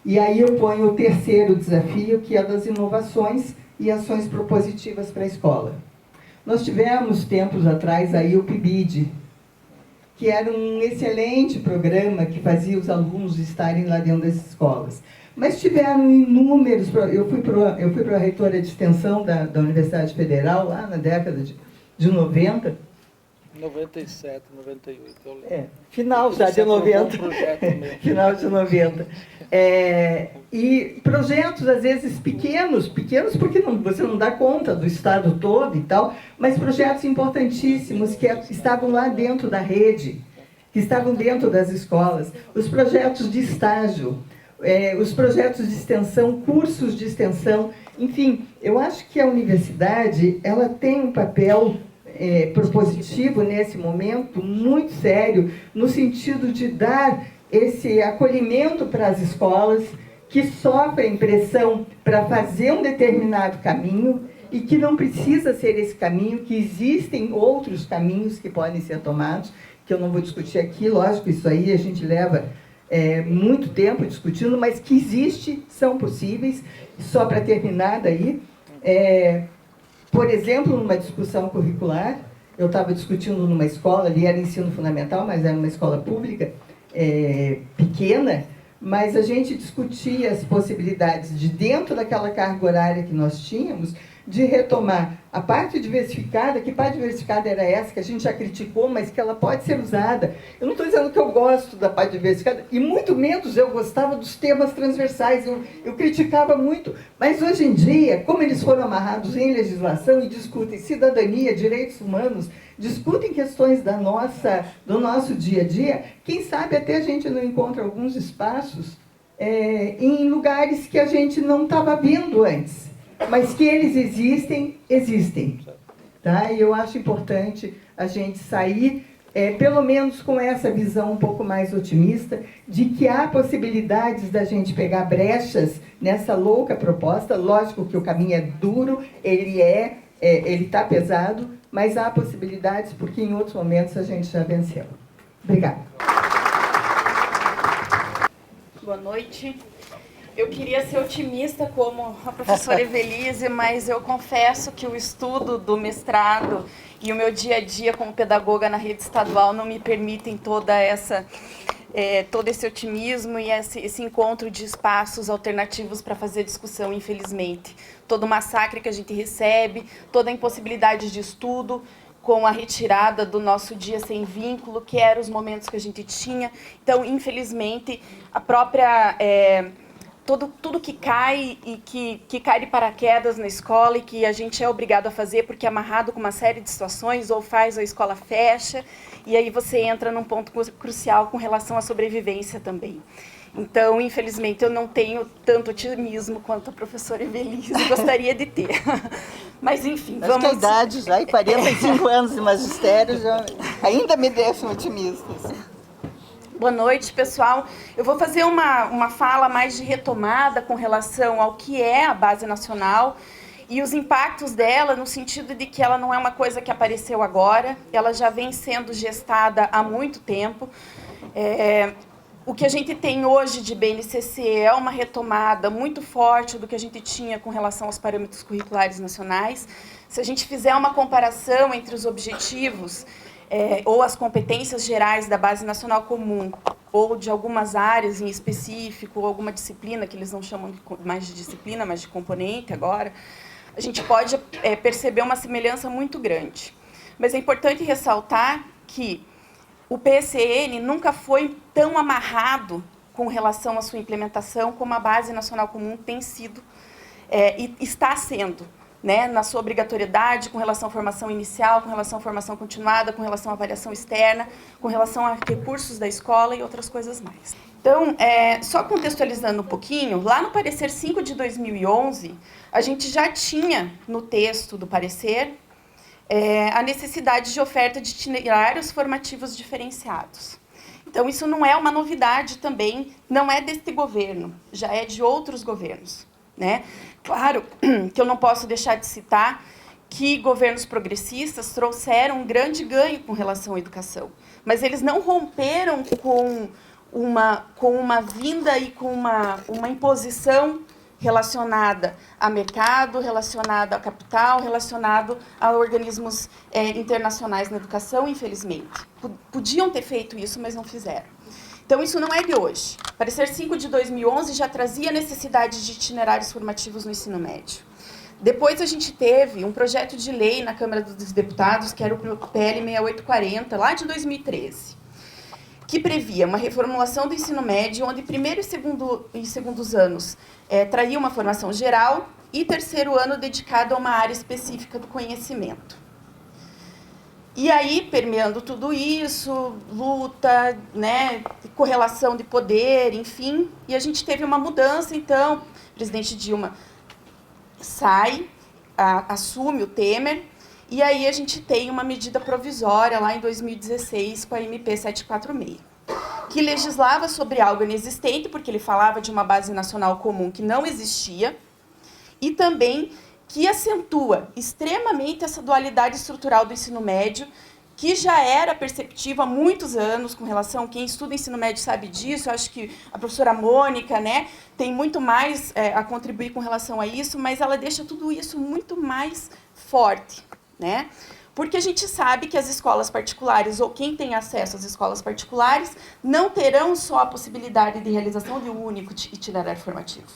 e aí eu ponho o terceiro desafio, que é das inovações e ações propositivas para a escola. Nós tivemos, tempos atrás, aí o PIBID, que era um excelente programa que fazia os alunos estarem lá dentro das escolas. Mas tiveram inúmeros... Eu fui para a reitora de extensão da Universidade Federal, lá na década de 90. 97, 98, eu lembro. Final já de 90. Final de 90. E projetos, às vezes, pequenos porque você não dá conta do estado todo e tal, mas projetos importantíssimos que estavam lá dentro da rede, que estavam dentro das escolas. Os projetos de estágio, os projetos de extensão, cursos de extensão, enfim, eu acho que a universidade ela tem um papel propositivo nesse momento muito sério, no sentido de dar esse acolhimento para as escolas que sofrem pressão para fazer um determinado caminho e que não precisa ser esse caminho, que existem outros caminhos que podem ser tomados, que eu não vou discutir aqui, lógico, isso aí a gente leva muito tempo discutindo, mas que existe, são possíveis. Só para terminar daí, por exemplo, numa discussão curricular, eu estava discutindo numa escola, ali era ensino fundamental, mas era uma escola pública, pequena, mas a gente discutia as possibilidades de, dentro daquela carga horária que nós tínhamos, de retomar a parte diversificada. Que parte diversificada era essa, que a gente já criticou, mas que ela pode ser usada. Eu não estou dizendo que eu gosto da parte diversificada, e muito menos eu gostava dos temas transversais, eu criticava muito, mas hoje em dia, como eles foram amarrados em legislação e discutem cidadania, direitos humanos, discutem questões do nosso dia a dia, quem sabe até a gente não encontra alguns espaços em lugares que a gente não estava vendo antes. mas que eles existem, existem. Tá? E eu acho importante a gente sair, pelo menos com essa visão um pouco mais otimista, de que há possibilidades da gente pegar brechas nessa louca proposta. Lógico que o caminho é duro, ele está pesado, mas há possibilidades, porque em outros momentos a gente já venceu. Obrigada. Boa noite. Eu queria ser otimista como a professora Evelise, mas eu confesso que o estudo do mestrado e o meu dia a dia como pedagoga na rede estadual não me permitem todo esse otimismo e esse encontro de espaços alternativos para fazer discussão, infelizmente. Todo o massacre que a gente recebe, toda a impossibilidade de estudo, com a retirada do nosso dia sem vínculo, que eram os momentos que a gente tinha. Então, infelizmente, a própria... Tudo que cai e que cai de paraquedas na escola e que a gente é obrigado a fazer porque é amarrado com uma série de situações, ou faz ou a escola fecha, e aí você entra num ponto crucial com relação à sobrevivência também. Então, infelizmente, eu não tenho tanto otimismo quanto a professora Evelise gostaria de ter. Mas, enfim, vamos... Acho que a idade já, e 45 anos de magistério, já ainda me deixam otimista. Boa noite, pessoal. Eu vou fazer uma fala mais de retomada com relação ao que é a Base Nacional e os impactos dela, no sentido de que ela não é uma coisa que apareceu agora, ela já vem sendo gestada há muito tempo. O que a gente tem hoje de BNCC é uma retomada muito forte do que a gente tinha com relação aos parâmetros curriculares nacionais. Se a gente fizer uma comparação entre os objetivos ou as competências gerais da Base Nacional Comum, ou de algumas áreas em específico, ou alguma disciplina, que eles não chamam mais de disciplina, mas de componente agora, a gente pode perceber uma semelhança muito grande. Mas é importante ressaltar que o PSN nunca foi tão amarrado com relação à sua implementação como a Base Nacional Comum tem sido e está sendo. Né, na sua obrigatoriedade com relação à formação inicial, com relação à formação continuada, com relação à avaliação externa, com relação a recursos da escola e outras coisas mais. Então, só contextualizando um pouquinho, lá no parecer 5 de 2011, a gente já tinha no texto do parecer a necessidade de oferta de itinerários formativos diferenciados. Então, isso não é uma novidade também, não é deste governo, já é de outros governos. Né? Claro que eu não posso deixar de citar que governos progressistas trouxeram um grande ganho com relação à educação, mas eles não romperam com uma vinda e com uma imposição relacionada a mercado, relacionada a capital, relacionado a organismos internacionais na educação, infelizmente. Podiam ter feito isso, mas não fizeram. Então, isso não é de hoje. O parecer 5 de 2011 já trazia necessidade de itinerários formativos no ensino médio. Depois, a gente teve um projeto de lei na Câmara dos Deputados, que era o PL 6840, lá de 2013, que previa uma reformulação do ensino médio, onde primeiro e segundos anos traía uma formação geral e terceiro ano dedicado a uma área específica do conhecimento. E aí, permeando tudo isso, luta, né, correlação de poder, enfim, e a gente teve uma mudança, então, o presidente Dilma sai, assume o Temer, e aí a gente tem uma medida provisória lá em 2016 com a MP 746, que legislava sobre algo inexistente, porque ele falava de uma base nacional comum que não existia, e também que acentua extremamente essa dualidade estrutural do ensino médio, que já era perceptível há muitos anos com relação... Quem estuda ensino médio sabe disso, eu acho que a professora Mônica, né, tem muito mais a contribuir com relação a isso, mas ela deixa tudo isso muito mais forte, né? Porque a gente sabe que as escolas particulares, ou quem tem acesso às escolas particulares, não terão só a possibilidade de realização de um único itinerário formativo,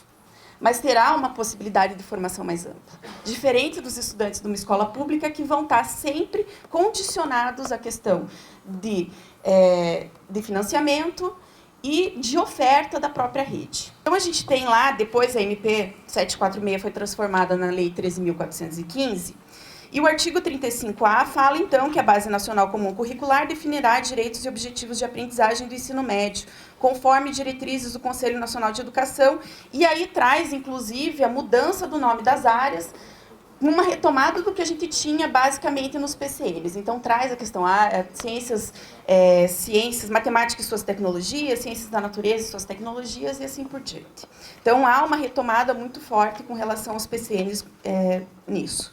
mas terá uma possibilidade de formação mais ampla. Diferente dos estudantes de uma escola pública, que vão estar sempre condicionados à questão de financiamento e de oferta da própria rede. Então, a gente tem lá, depois a MP 746 foi transformada na Lei 13.415, E o artigo 35A fala, então, que a Base Nacional Comum Curricular definirá direitos e objetivos de aprendizagem do ensino médio, conforme diretrizes do Conselho Nacional de Educação, e aí traz, inclusive, a mudança do nome das áreas, uma retomada do que a gente tinha, basicamente, nos PCNs. Então, traz a questão ciências, matemática e suas tecnologias, ciências da natureza e suas tecnologias, e assim por diante. Então, há uma retomada muito forte com relação aos PCNs nisso.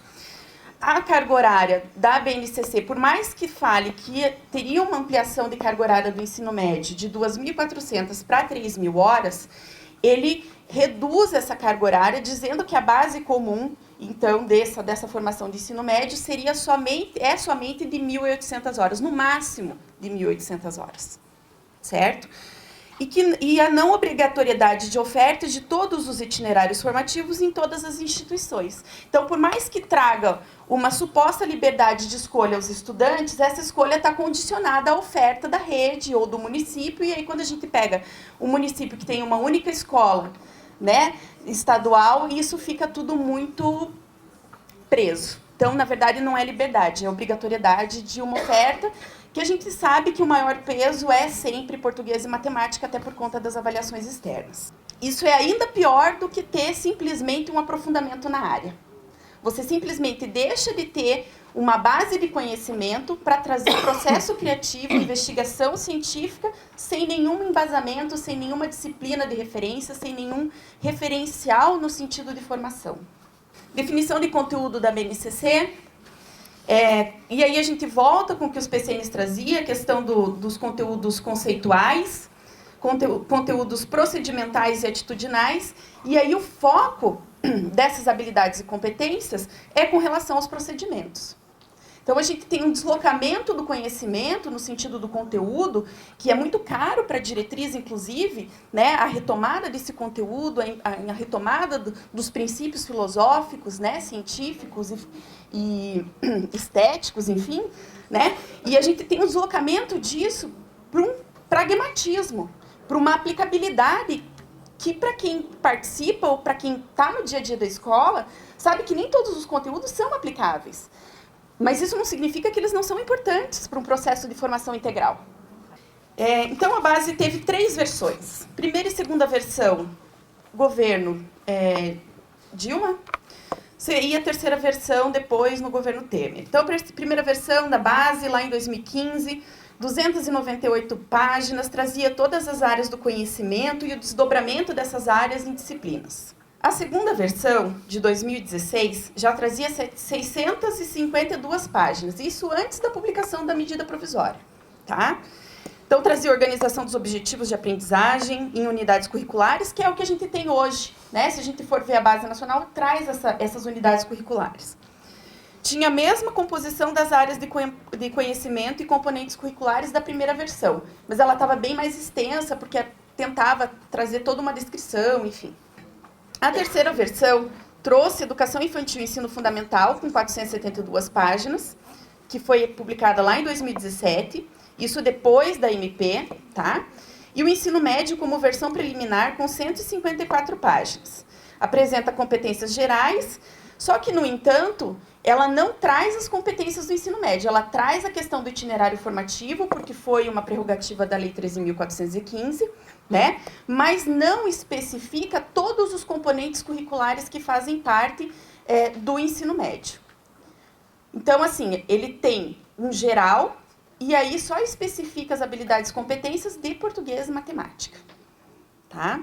A carga horária da BNCC, por mais que fale que teria uma ampliação de carga horária do ensino médio de 2.400 para 3.000 horas, ele reduz essa carga horária, dizendo que a base comum, então, dessa formação de ensino médio, seria somente de 1.800 horas, no máximo de 1.800 horas, certo? E a não obrigatoriedade de oferta de todos os itinerários formativos em todas as instituições. Então, por mais que traga uma suposta liberdade de escolha aos estudantes, essa escolha está condicionada à oferta da rede ou do município, e aí quando a gente pega um município que tem uma única escola, né, estadual, isso fica tudo muito preso. Então, na verdade, não é liberdade, é obrigatoriedade de uma oferta, que a gente sabe que o maior peso é sempre português e matemática, até por conta das avaliações externas. Isso é ainda pior do que ter simplesmente um aprofundamento na área. Você simplesmente deixa de ter uma base de conhecimento para trazer processo criativo, investigação científica, sem nenhum embasamento, sem nenhuma disciplina de referência, sem nenhum referencial no sentido de formação. Definição de conteúdo da BNCC. E aí a gente volta com o que os PCNs trazia, a questão dos conteúdos conceituais, conteúdos procedimentais e atitudinais, e aí o foco dessas habilidades e competências é com relação aos procedimentos. Então, a gente tem um deslocamento do conhecimento, no sentido do conteúdo, que é muito caro para a diretriz, inclusive, né, a retomada desse conteúdo, a retomada dos princípios filosóficos, né, científicos e estéticos, enfim, né, e a gente tem um deslocamento disso para um pragmatismo, para uma aplicabilidade que, para quem participa ou para quem está no dia a dia da escola, sabe que nem todos os conteúdos são aplicáveis. Mas isso não significa que eles não são importantes para um processo de formação integral. Então, a base teve 3 versões. Primeira e segunda versão, governo Dilma, e a terceira versão depois no governo Temer. Então, a primeira versão da base, lá em 2015, 298 páginas, trazia todas as áreas do conhecimento e o desdobramento dessas áreas em disciplinas. A segunda versão, de 2016, já trazia 652 páginas, isso antes da publicação da medida provisória, tá? Então, trazia organização dos objetivos de aprendizagem em unidades curriculares, que é o que a gente tem hoje, né? Se a gente for ver a Base Nacional, traz essas unidades curriculares. Tinha a mesma composição das áreas de conhecimento e componentes curriculares da primeira versão, mas ela estava bem mais extensa, porque tentava trazer toda uma descrição, enfim. A terceira versão trouxe Educação Infantil e Ensino Fundamental, com 472 páginas, que foi publicada lá em 2017, isso depois da MP, tá? E o Ensino Médio como versão preliminar, com 154 páginas. Apresenta competências gerais, só que, no entanto, ela não traz as competências do ensino médio, ela traz a questão do itinerário formativo, porque foi uma prerrogativa da Lei 13.415, né? Mas não especifica todos os componentes curriculares que fazem parte do ensino médio. Então, assim, ele tem um geral, e aí só especifica as habilidades e competências de português e matemática, tá?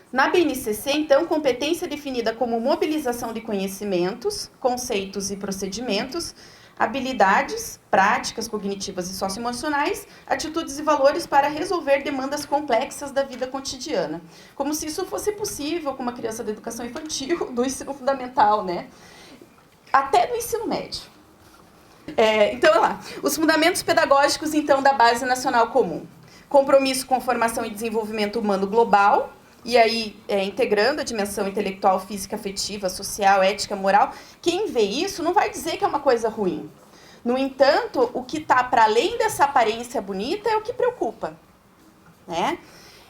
Na BNCC, então, competência definida como mobilização de conhecimentos, conceitos e procedimentos, habilidades, práticas cognitivas e socioemocionais, atitudes e valores para resolver demandas complexas da vida cotidiana. Como se isso fosse possível com uma criança da educação infantil, do ensino fundamental, né? Até do ensino médio. Então, olha lá. Os fundamentos pedagógicos, então, da Base Nacional Comum. Compromisso com formação e desenvolvimento humano global, e aí integrando a dimensão intelectual, física, afetiva, social, ética, moral. Quem vê isso não vai dizer que é uma coisa ruim. No entanto, o que está para além dessa aparência bonita é o que preocupa, né?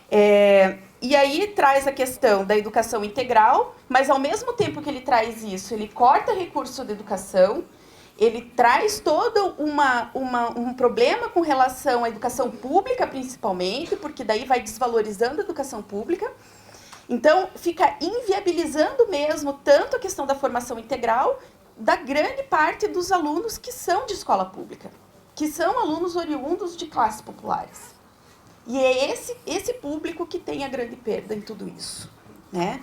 E aí traz a questão da educação integral, mas ao mesmo tempo que ele traz isso, ele corta recurso da educação, ele traz todo um problema com relação à educação pública, principalmente, porque daí vai desvalorizando a educação pública. Então, fica inviabilizando mesmo tanto a questão da formação integral da grande parte dos alunos que são de escola pública, que são alunos oriundos de classes populares. E é esse público que tem a grande perda em tudo isso, né?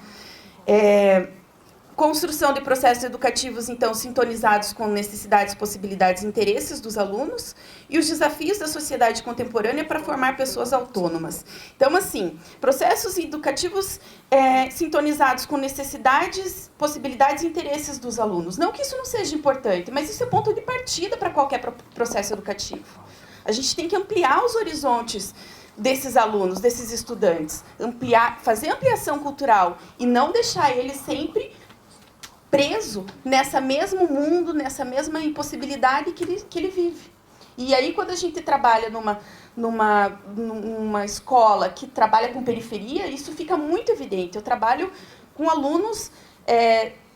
Construção de processos educativos, então, sintonizados com necessidades, possibilidades e interesses dos alunos e os desafios da sociedade contemporânea para formar pessoas autônomas. Então, assim, processos educativos sintonizados com necessidades, possibilidades e interesses dos alunos. Não que isso não seja importante, mas isso é ponto de partida para qualquer processo educativo. A gente tem que ampliar os horizontes desses alunos, desses estudantes, fazer ampliação cultural e não deixar eles sempre preso nessa mesmo mundo, nessa mesma impossibilidade que ele vive. E aí, quando a gente trabalha numa escola que trabalha com periferia, isso fica muito evidente. Eu trabalho com alunos,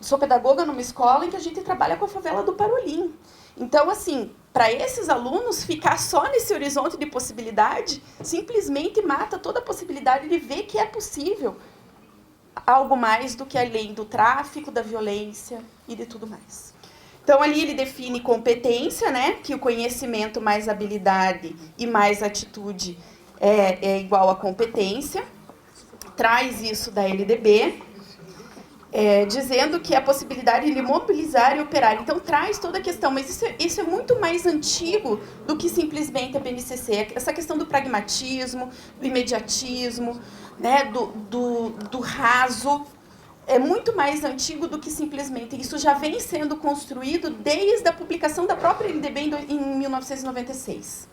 sou pedagoga numa escola em que a gente trabalha com a favela do Parolim. Então, assim, para esses alunos, ficar só nesse horizonte de possibilidade simplesmente mata toda a possibilidade de ver que é possível algo mais do que além do tráfico, da violência e de tudo mais. Então, ali ele define competência, né? Que o conhecimento mais habilidade e mais atitude é igual a competência. Traz isso da LDB, dizendo que a possibilidade de mobilizar e operar. Então, traz toda a questão, mas isso é muito mais antigo do que simplesmente a BNCC. Essa questão do pragmatismo, do imediatismo, né, do raso, é muito mais antigo do que simplesmente. Isso já vem sendo construído desde a publicação da própria LDB em 1996.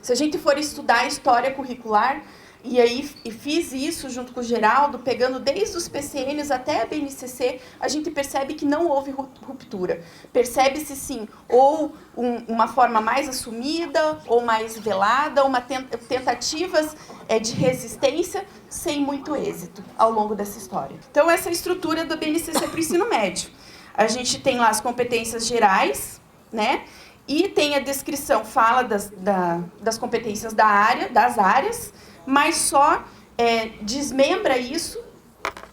Se a gente for estudar a história curricular, e fiz isso junto com o Geraldo, pegando desde os PCNs até a BNCC, a gente percebe que não houve ruptura. Percebe-se, sim, ou uma forma mais assumida, ou mais velada, tentativas de resistência, sem muito êxito ao longo dessa história. Então, essa é a estrutura do BNCC para o ensino médio. A gente tem lá as competências gerais, né? E tem a descrição, fala das competências das áreas, mas só desmembra isso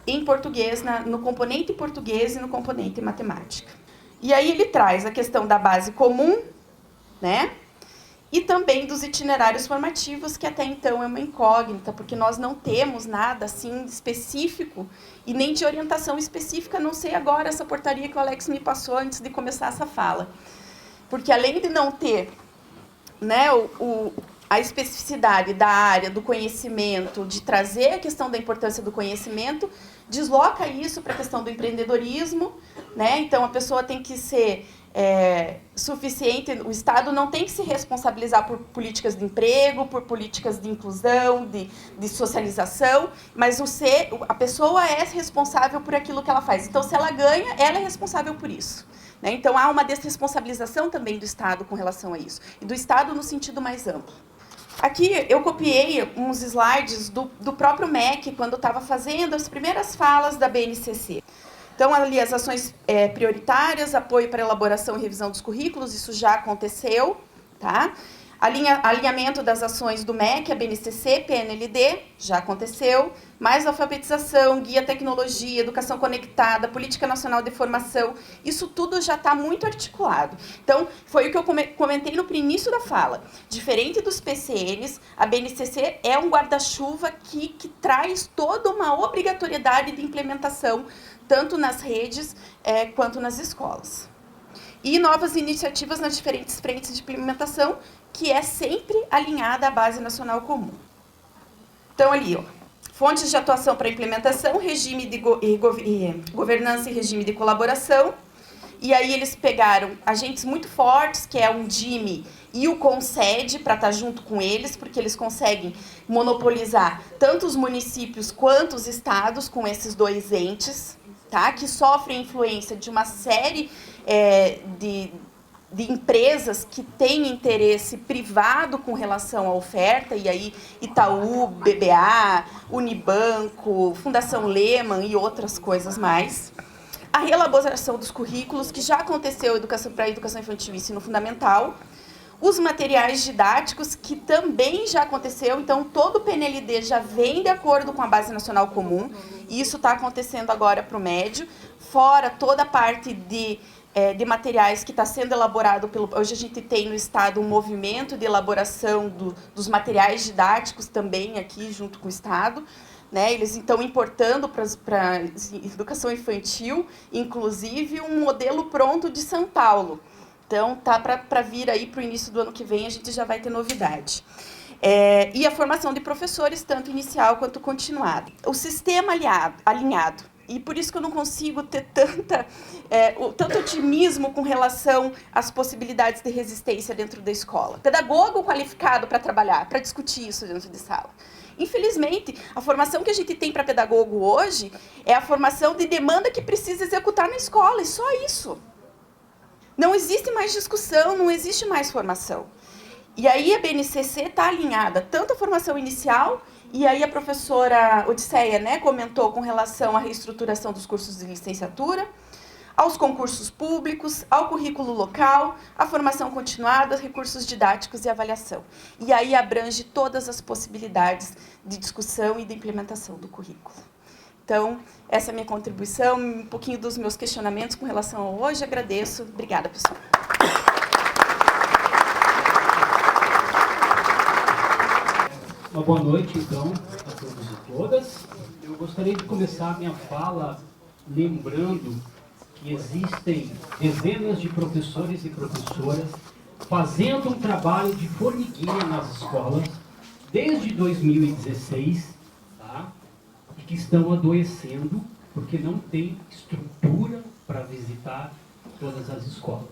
em português, no componente português e no componente matemática. E aí ele traz a questão da base comum, né? E também dos itinerários formativos, que até então é uma incógnita, porque nós não temos nada assim específico e nem de orientação específica, não sei agora essa portaria que o Alex me passou antes de começar essa fala. Porque além de não ter, né, a especificidade da área, do conhecimento, de trazer a questão da importância do conhecimento, desloca isso para a questão do empreendedorismo, né? Então, a pessoa tem que ser suficiente, o Estado não tem que se responsabilizar por políticas de emprego, por políticas de inclusão, de socialização, mas a pessoa é responsável por aquilo que ela faz. Então, se ela ganha, ela é responsável por isso. Né? Então, há uma desresponsabilização também do Estado com relação a isso, e do Estado no sentido mais amplo. Aqui eu copiei uns slides do próprio MEC, quando estava fazendo as primeiras falas da BNCC. Então, ali as ações prioritárias, apoio para elaboração e revisão dos currículos, isso já aconteceu, tá? Alinhamento das ações do MEC, a BNCC, PNLD, já aconteceu. Mais alfabetização, guia tecnologia, educação conectada, política nacional de formação, isso tudo já está muito articulado. Então, foi o que eu comentei no início da fala. Diferente dos PCNs, a BNCC é um guarda-chuva que traz toda uma obrigatoriedade de implementação, tanto nas redes quanto nas escolas. E novas iniciativas nas diferentes frentes de implementação, que é sempre alinhada à Base Nacional Comum. Então, ali, ó, fontes de atuação para implementação, regime de governança e regime de colaboração. E aí eles pegaram agentes muito fortes, que é um DIME e o CONSED, para estar junto com eles, porque eles conseguem monopolizar tanto os municípios quanto os estados com esses dois entes, tá? Que sofrem influência de uma série de empresas que têm interesse privado com relação à oferta, e aí Itaú, BBA, Unibanco, Fundação Lehman e outras coisas mais. A reelaboração dos currículos, que já aconteceu para a educação infantil e ensino fundamental. Os materiais didáticos, que também já aconteceu, então todo o PNLD já vem de acordo com a Base Nacional Comum, e isso está acontecendo agora para o médio, fora toda a parte de materiais que está sendo elaborado pelo... Hoje a gente tem no Estado um movimento de elaboração dos materiais didáticos também aqui junto com o Estado, né? Eles estão importando para a educação infantil, inclusive, um modelo pronto de São Paulo. Então, tá para vir aí para o início do ano que vem, a gente já vai ter novidade. E a formação de professores, tanto inicial quanto continuada. O sistema alinhado. E por isso que eu não consigo ter tanto otimismo com relação às possibilidades de resistência dentro da escola. Pedagogo qualificado para trabalhar, para discutir isso dentro de sala. Infelizmente, a formação que a gente tem para pedagogo hoje é a formação de demanda que precisa executar na escola, e só isso. Não existe mais discussão, não existe mais formação. E aí a BNCC está alinhada, tanto a formação inicial, e aí a professora Odisseia, né, comentou com relação à reestruturação dos cursos de licenciatura, aos concursos públicos, ao currículo local, à formação continuada, recursos didáticos e avaliação. E aí abrange todas as possibilidades de discussão e de implementação do currículo. Então, essa é a minha contribuição, um pouquinho dos meus questionamentos com relação a hoje. Agradeço. Obrigada, pessoal. Uma boa noite, então, a todos e todas. Eu gostaria de começar a minha fala lembrando que existem dezenas de professores e professoras fazendo um trabalho de formiguinha nas escolas desde 2016, tá? E que estão adoecendo porque não tem estrutura para visitar todas as escolas.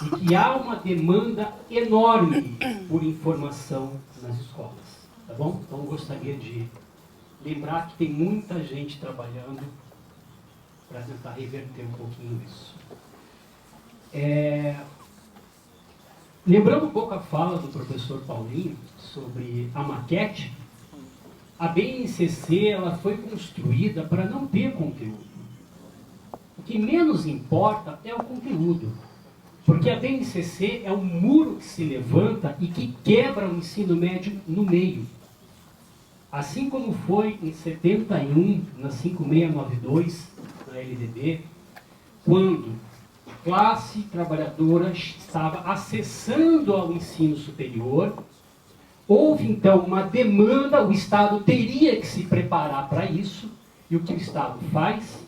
E que há uma demanda enorme por informação nas escolas. Tá bom? Então eu gostaria de lembrar que tem muita gente trabalhando para tentar reverter um pouquinho isso. Lembrando um pouco a fala do professor Paulinho sobre a maquete, a BNCC ela foi construída para não ter conteúdo. O que menos importa é o conteúdo, porque a BNCC é um muro que se levanta e que quebra o ensino médio no meio. Assim como foi em 71, na 5692, na LDB, quando a classe trabalhadora estava acessando ao ensino superior, houve então uma demanda, o Estado teria que se preparar para isso, e o que o Estado faz?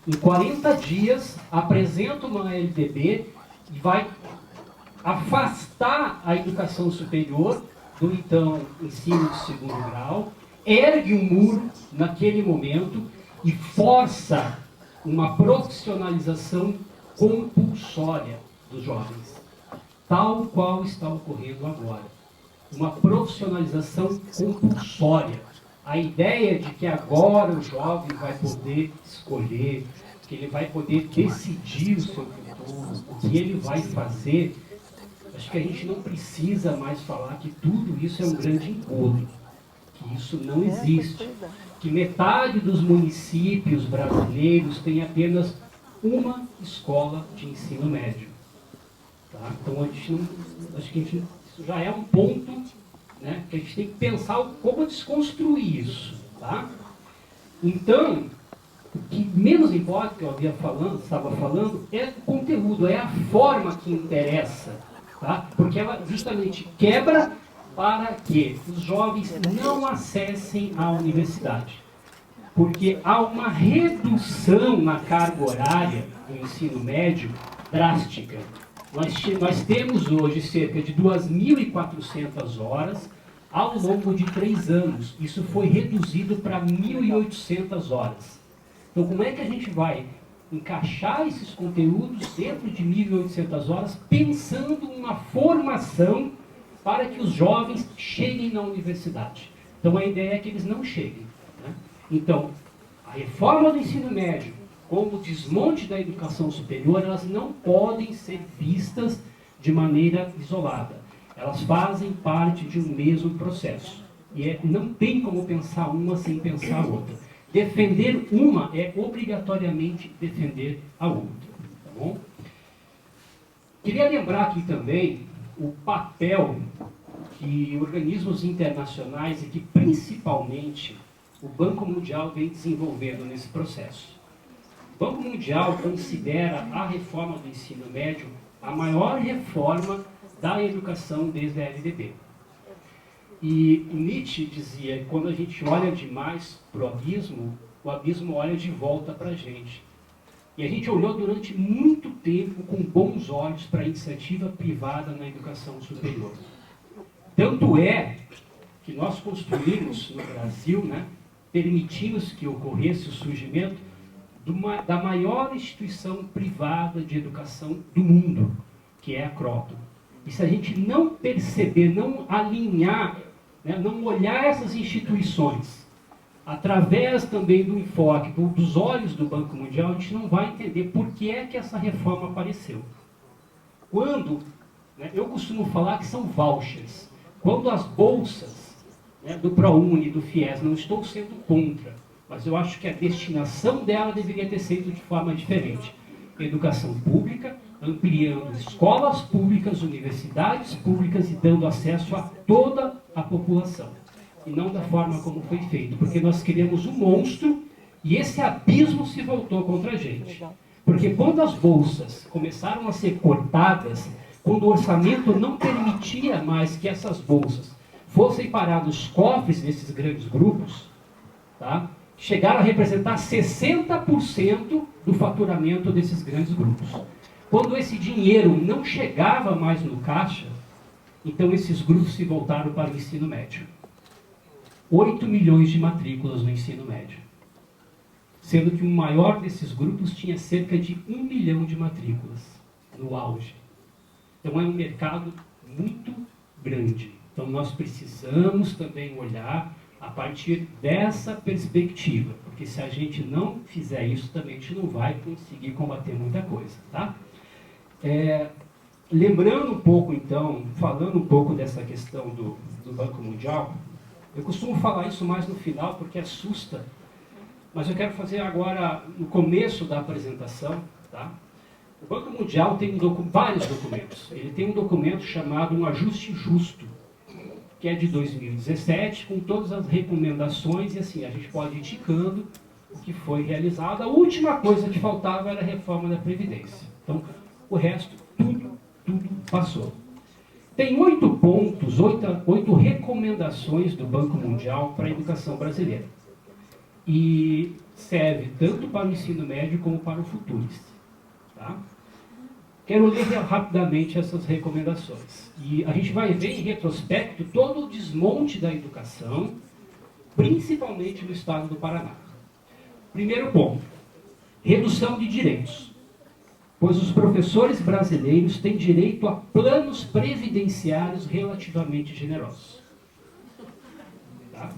Em 40 dias, apresenta uma LDB e vai afastar a educação superior do então ensino de segundo grau, ergue um muro naquele momento e força uma profissionalização compulsória dos jovens, tal qual está ocorrendo agora. Uma profissionalização compulsória. A ideia de que agora o jovem vai poder escolher, que ele vai poder decidir o seu futuro, o que ele vai fazer. Acho que a gente não precisa mais falar que tudo isso é um grande engodo, que isso não existe, que metade dos municípios brasileiros tem apenas uma escola de ensino médio. Tá? Então, acho que isso já é um ponto, né, que a gente tem que pensar como desconstruir isso. Tá? Então, o que menos importa, que eu estava falando, é o conteúdo, é a forma que interessa. Tá? Porque ela justamente quebra para que os jovens não acessem a universidade. Porque há uma redução na carga horária do ensino médio drástica. Nós temos hoje cerca de 2.400 horas ao longo de 3 anos. Isso foi reduzido para 1.800 horas. Então, como é que a gente vai encaixar esses conteúdos dentro de 1.800 horas, pensando uma formação para que os jovens cheguem na universidade? Então, a ideia é que eles não cheguem. Né? Então, a reforma do ensino médio, como o desmonte da educação superior, elas não podem ser vistas de maneira isolada. Elas fazem parte de um mesmo processo. E não tem como pensar uma sem pensar a outra. Defender uma é obrigatoriamente defender a outra. Tá bom? Queria lembrar aqui também o papel que organismos internacionais e que principalmente o Banco Mundial vem desenvolvendo nesse processo. O Banco Mundial considera a reforma do ensino médio a maior reforma da educação desde a LDB. E Nietzsche dizia que quando a gente olha demais para o abismo olha de volta para a gente. E a gente olhou durante muito tempo com bons olhos para a iniciativa privada na educação superior. Tanto é que nós construímos no Brasil, né, permitimos que ocorresse o surgimento da maior instituição privada de educação do mundo, que é a Croton. E se a gente não perceber, não alinhar, né, não olhar essas instituições, através também do enfoque, dos olhos do Banco Mundial, a gente não vai entender por que é que essa reforma apareceu. Quando, né, eu costumo falar que são vouchers, quando as bolsas, né, do ProUni, do FIES, não estou sendo contra, mas eu acho que a destinação dela deveria ter sido de forma diferente. Educação pública, ampliando escolas públicas, universidades públicas e dando acesso a toda a população. E não da forma como foi feito, porque nós criamos um monstro e esse abismo se voltou contra a gente. Porque quando as bolsas começaram a ser cortadas, quando o orçamento não permitia mais que essas bolsas fossem parar nos cofres desses grandes grupos, tá? Chegaram a representar 60% do faturamento desses grandes grupos. Quando esse dinheiro não chegava mais no caixa, então esses grupos se voltaram para o ensino médio. 8 milhões de matrículas no ensino médio. Sendo que o maior desses grupos tinha cerca de 1 milhão de matrículas no auge. Então é um mercado muito grande. Então nós precisamos também olhar a partir dessa perspectiva, porque se a gente não fizer isso, também a gente não vai conseguir combater muita coisa, tá? Lembrando um pouco, então, falando um pouco dessa questão do Banco Mundial, eu costumo falar isso mais no final, porque assusta, mas eu quero fazer agora no começo da apresentação, tá? O Banco Mundial tem vários documentos. Ele tem um documento chamado Um Ajuste Justo, que é de 2017, com todas as recomendações, e assim, a gente pode ir indicando o que foi realizado. A última coisa que faltava era a reforma da Previdência. Então, o resto, tudo passou. Tem 8 pontos, 8 recomendações do Banco Mundial para a educação brasileira. E serve tanto para o ensino médio como para o futurista. Tá? Quero ler rapidamente essas recomendações. E a gente vai ver em retrospecto todo o desmonte da educação, principalmente no estado do Paraná. Primeiro ponto, redução de direitos. Pois os professores brasileiros têm direito a planos previdenciários relativamente generosos. Tá?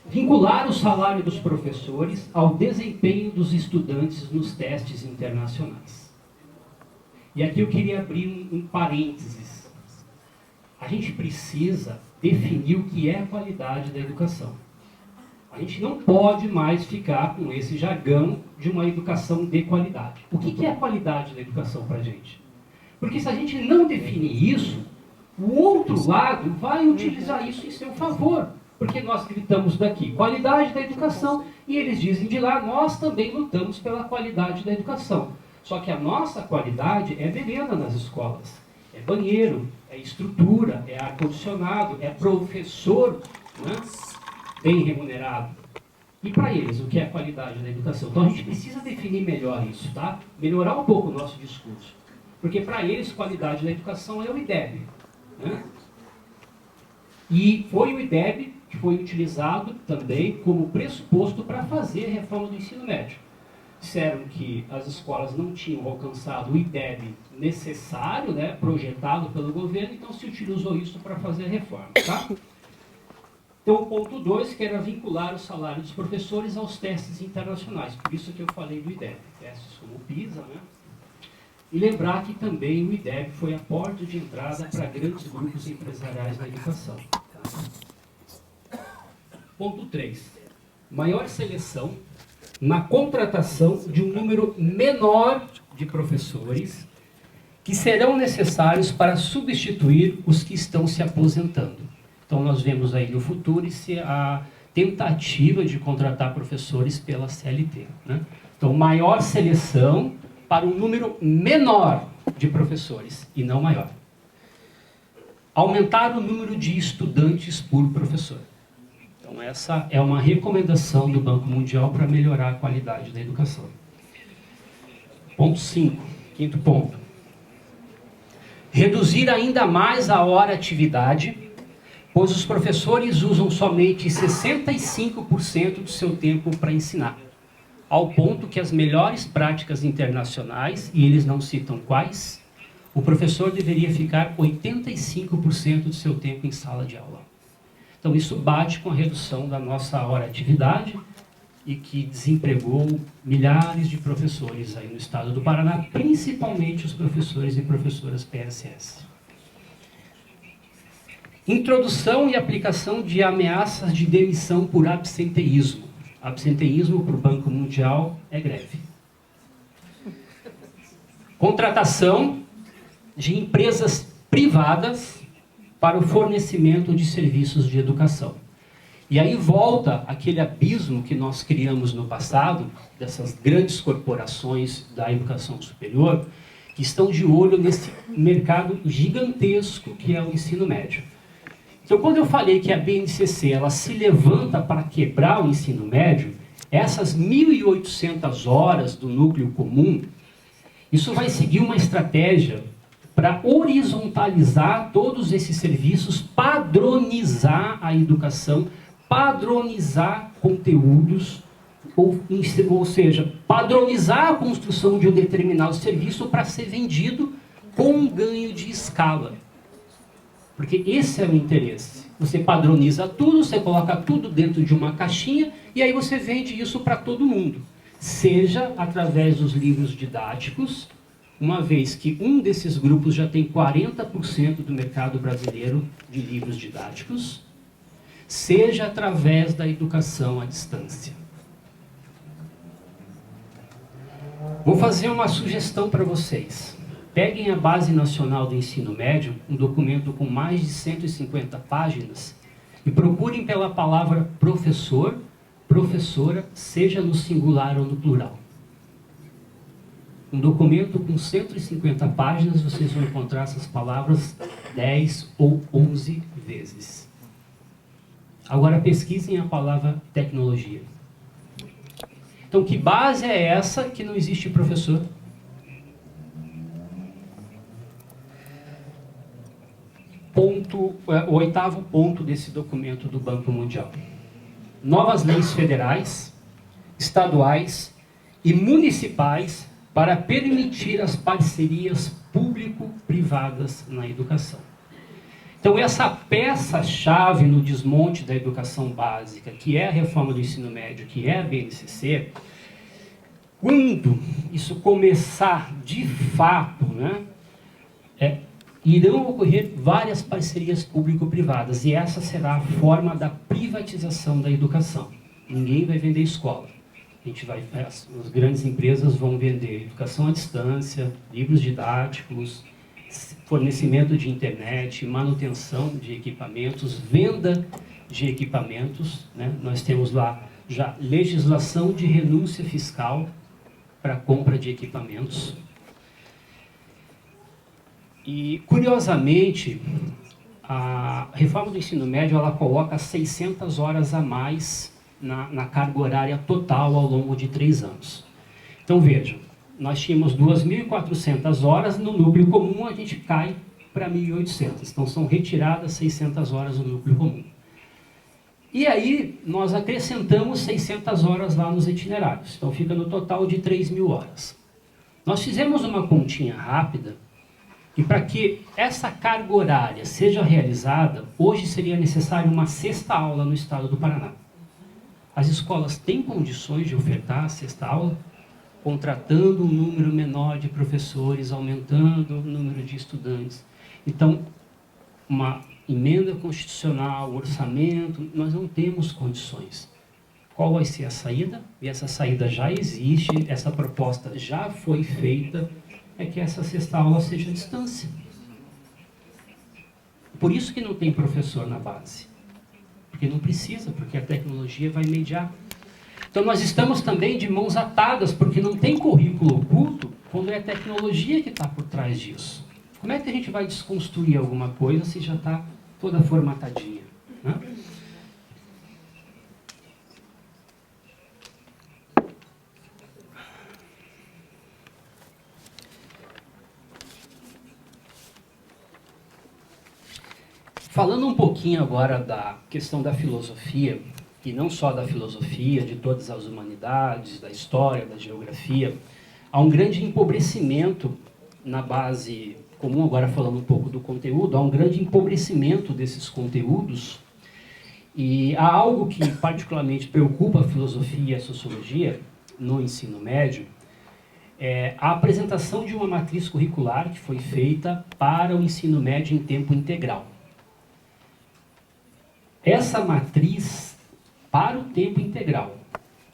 Vincular o salário dos professores ao desempenho dos estudantes nos testes internacionais. E aqui eu queria abrir um parênteses. A gente precisa definir o que é a qualidade da educação. A gente não pode mais ficar com esse jargão de uma educação de qualidade. O que é a qualidade da educação para a gente? Porque se a gente não definir isso, o outro lado vai utilizar isso em seu favor. Porque nós gritamos daqui, qualidade da educação, e eles dizem de lá, nós também lutamos pela qualidade da educação. Só que a nossa qualidade é merenda nas escolas. É banheiro, é estrutura, é ar-condicionado, é professor, né, bem remunerado. E para eles, o que é a qualidade da educação? Então a gente precisa definir melhor isso, tá? Melhorar um pouco o nosso discurso. Porque para eles, qualidade da educação é o IDEB. Né? E foi o IDEB que foi utilizado também como pressuposto para fazer a reforma do ensino médio. Disseram que as escolas não tinham alcançado o IDEB necessário, né, projetado pelo governo, então se utilizou isso para fazer a reforma. Tá? Então, o ponto 2, que era vincular o salário dos professores aos testes internacionais. Por isso que eu falei do IDEB, testes como o PISA, né? E lembrar que também o IDEB foi a porta de entrada para grandes grupos empresariais na educação. Ponto 3. Maior seleção na contratação de um número menor de professores que serão necessários para substituir os que estão se aposentando. Então, nós vemos aí no Futurice a tentativa de contratar professores pela CLT, né? Então, maior seleção para um número menor de professores, e não maior. Aumentar o número de estudantes por professor. Então, essa é uma recomendação do Banco Mundial para melhorar a qualidade da educação. Ponto 5, quinto ponto. Reduzir ainda mais a hora-atividade, pois os professores usam somente 65% do seu tempo para ensinar, ao ponto que as melhores práticas internacionais, e eles não citam quais, o professor deveria ficar 85% do seu tempo em sala de aula. Então isso bate com a redução da nossa hora-atividade e que desempregou milhares de professores aí no estado do Paraná, principalmente os professores e professoras PSS. Introdução e aplicação de ameaças de demissão por absenteísmo. Absenteísmo para o Banco Mundial é greve. Contratação de empresas privadas para o fornecimento de serviços de educação. E aí volta aquele abismo que nós criamos no passado, dessas grandes corporações da educação superior, que estão de olho nesse mercado gigantesco que é o ensino médio. Então, quando eu falei que a BNCC ela se levanta para quebrar o ensino médio, essas 1.800 horas do núcleo comum, isso vai seguir uma estratégia para horizontalizar todos esses serviços, padronizar a educação, padronizar conteúdos, ou seja, padronizar a construção de um determinado serviço para ser vendido com um ganho de escala. Porque esse é o interesse. Você padroniza tudo, você coloca tudo dentro de uma caixinha e aí você vende isso para todo mundo. Seja através dos livros didáticos, uma vez que um desses grupos já tem 40% do mercado brasileiro de livros didáticos, seja através da educação à distância. Vou fazer uma sugestão para vocês. Peguem a Base Nacional do Ensino Médio, um documento com mais de 150 páginas, e procurem pela palavra professor, professora, seja no singular ou no plural. Um documento com 150 páginas, vocês vão encontrar essas palavras 10 ou 11 vezes. Agora pesquisem a palavra tecnologia. Então, que base é essa que não existe professor? O oitavo ponto desse documento do Banco Mundial. Novas leis federais, estaduais e municipais para permitir as parcerias público-privadas na educação. Então, essa peça-chave no desmonte da educação básica, que é a reforma do ensino médio, que é a BNCC, quando isso começar de fato, né, irão ocorrer várias parcerias público-privadas, e essa será a forma da privatização da educação. Ninguém vai vender escola. As grandes empresas vão vender educação à distância, livros didáticos, fornecimento de internet, manutenção de equipamentos, venda de equipamentos, né? Nós temos lá já legislação de renúncia fiscal para compra de equipamentos. E, curiosamente, a reforma do ensino médio ela coloca 600 horas a mais na carga horária total ao longo de 3 anos. Então, vejam, nós tínhamos 2.400 horas, no núcleo comum a gente cai para 1.800. Então, são retiradas 600 horas no núcleo comum. E aí, nós acrescentamos 600 horas lá nos itinerários. Então, fica no total de 3.000 horas. Nós fizemos uma continha rápida E para que essa carga horária seja realizada, hoje seria necessário uma sexta aula no estado do Paraná. As escolas têm condições de ofertar a sexta aula, contratando um número menor de professores, aumentando o número de estudantes. Então, uma emenda constitucional, orçamento, nós não temos condições. Qual vai ser a saída? E essa saída já existe, essa proposta já foi feita, é que essa sexta aula seja à distância. Por isso que não tem professor na base. Porque não precisa, porque a tecnologia vai mediar. Então nós estamos também de mãos atadas, porque não tem currículo oculto, quando é a tecnologia que está por trás disso. Como é que a gente vai desconstruir alguma coisa se já está toda formatadinha, né? Falando um pouquinho agora da questão da filosofia, e não só da filosofia, de todas as humanidades, da história, da geografia, há um grande empobrecimento na base comum, agora falando um pouco do conteúdo, há um grande empobrecimento desses conteúdos, e há algo que particularmente preocupa a filosofia e a sociologia no ensino médio, é a apresentação de uma matriz curricular que foi feita para o ensino médio em tempo integral. Essa matriz, para o tempo integral,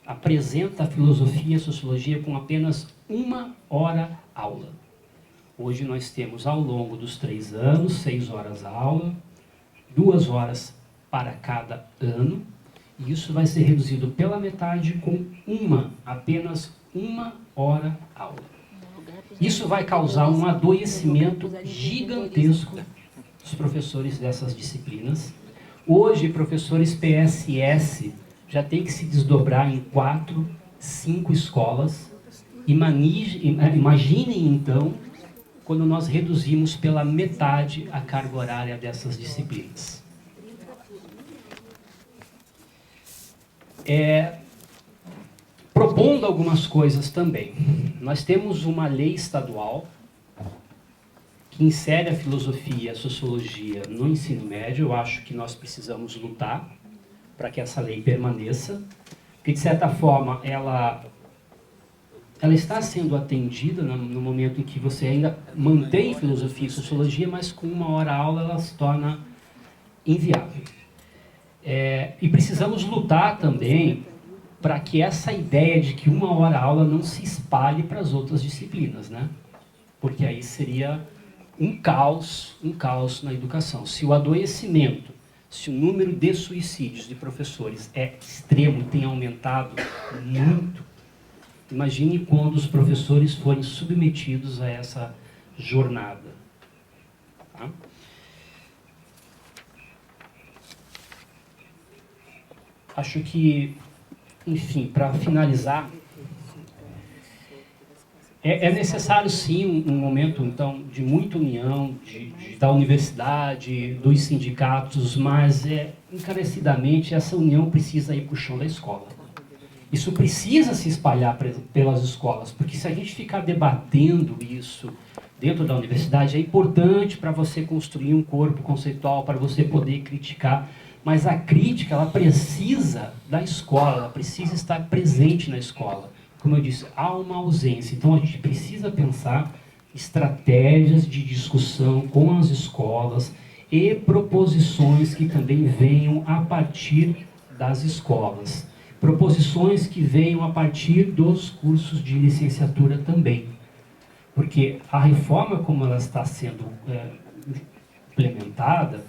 apresenta a filosofia e a sociologia com apenas 1 hora aula. Hoje nós temos, ao longo dos 3 anos, 6 horas aula, 2 horas para cada ano, e isso vai ser reduzido pela metade com apenas 1 hora aula. Isso vai causar um adoecimento gigantesco dos professores dessas disciplinas. Hoje, professores PSS já tem que se desdobrar em 4, 5 escolas. Imaginem, então, quando nós reduzimos pela metade a carga horária dessas disciplinas. Propondo algumas coisas também. Nós temos uma lei estadual que insere a filosofia e a sociologia no ensino médio. Eu acho que nós precisamos lutar para que essa lei permaneça, porque, de certa forma, ela está sendo atendida no momento em que você ainda mantém filosofia e sociologia, mas com 1 hora aula ela se torna inviável. E precisamos lutar também para que essa ideia de que 1 hora aula não se espalhe para as outras disciplinas, né? Porque aí seria um caos na educação. Se o adoecimento, se o número de suicídios de professores é extremo, tem aumentado muito, imagine quando os professores forem submetidos a essa jornada. Tá? Acho que, enfim, para finalizar, é necessário, sim, um momento, então, de muita união da universidade, dos sindicatos, mas, encarecidamente, essa união precisa ir para o chão da escola. Isso precisa se espalhar pelas escolas, porque se a gente ficar debatendo isso dentro da universidade, é importante para você construir um corpo conceitual, para você poder criticar, mas a crítica, ela precisa da escola, ela precisa estar presente na escola. Como eu disse, há uma ausência. Então, a gente precisa pensar estratégias de discussão com as escolas e proposições que também venham a partir das escolas. Proposições que venham a partir dos cursos de licenciatura também. Porque a reforma, como ela está sendo implementada,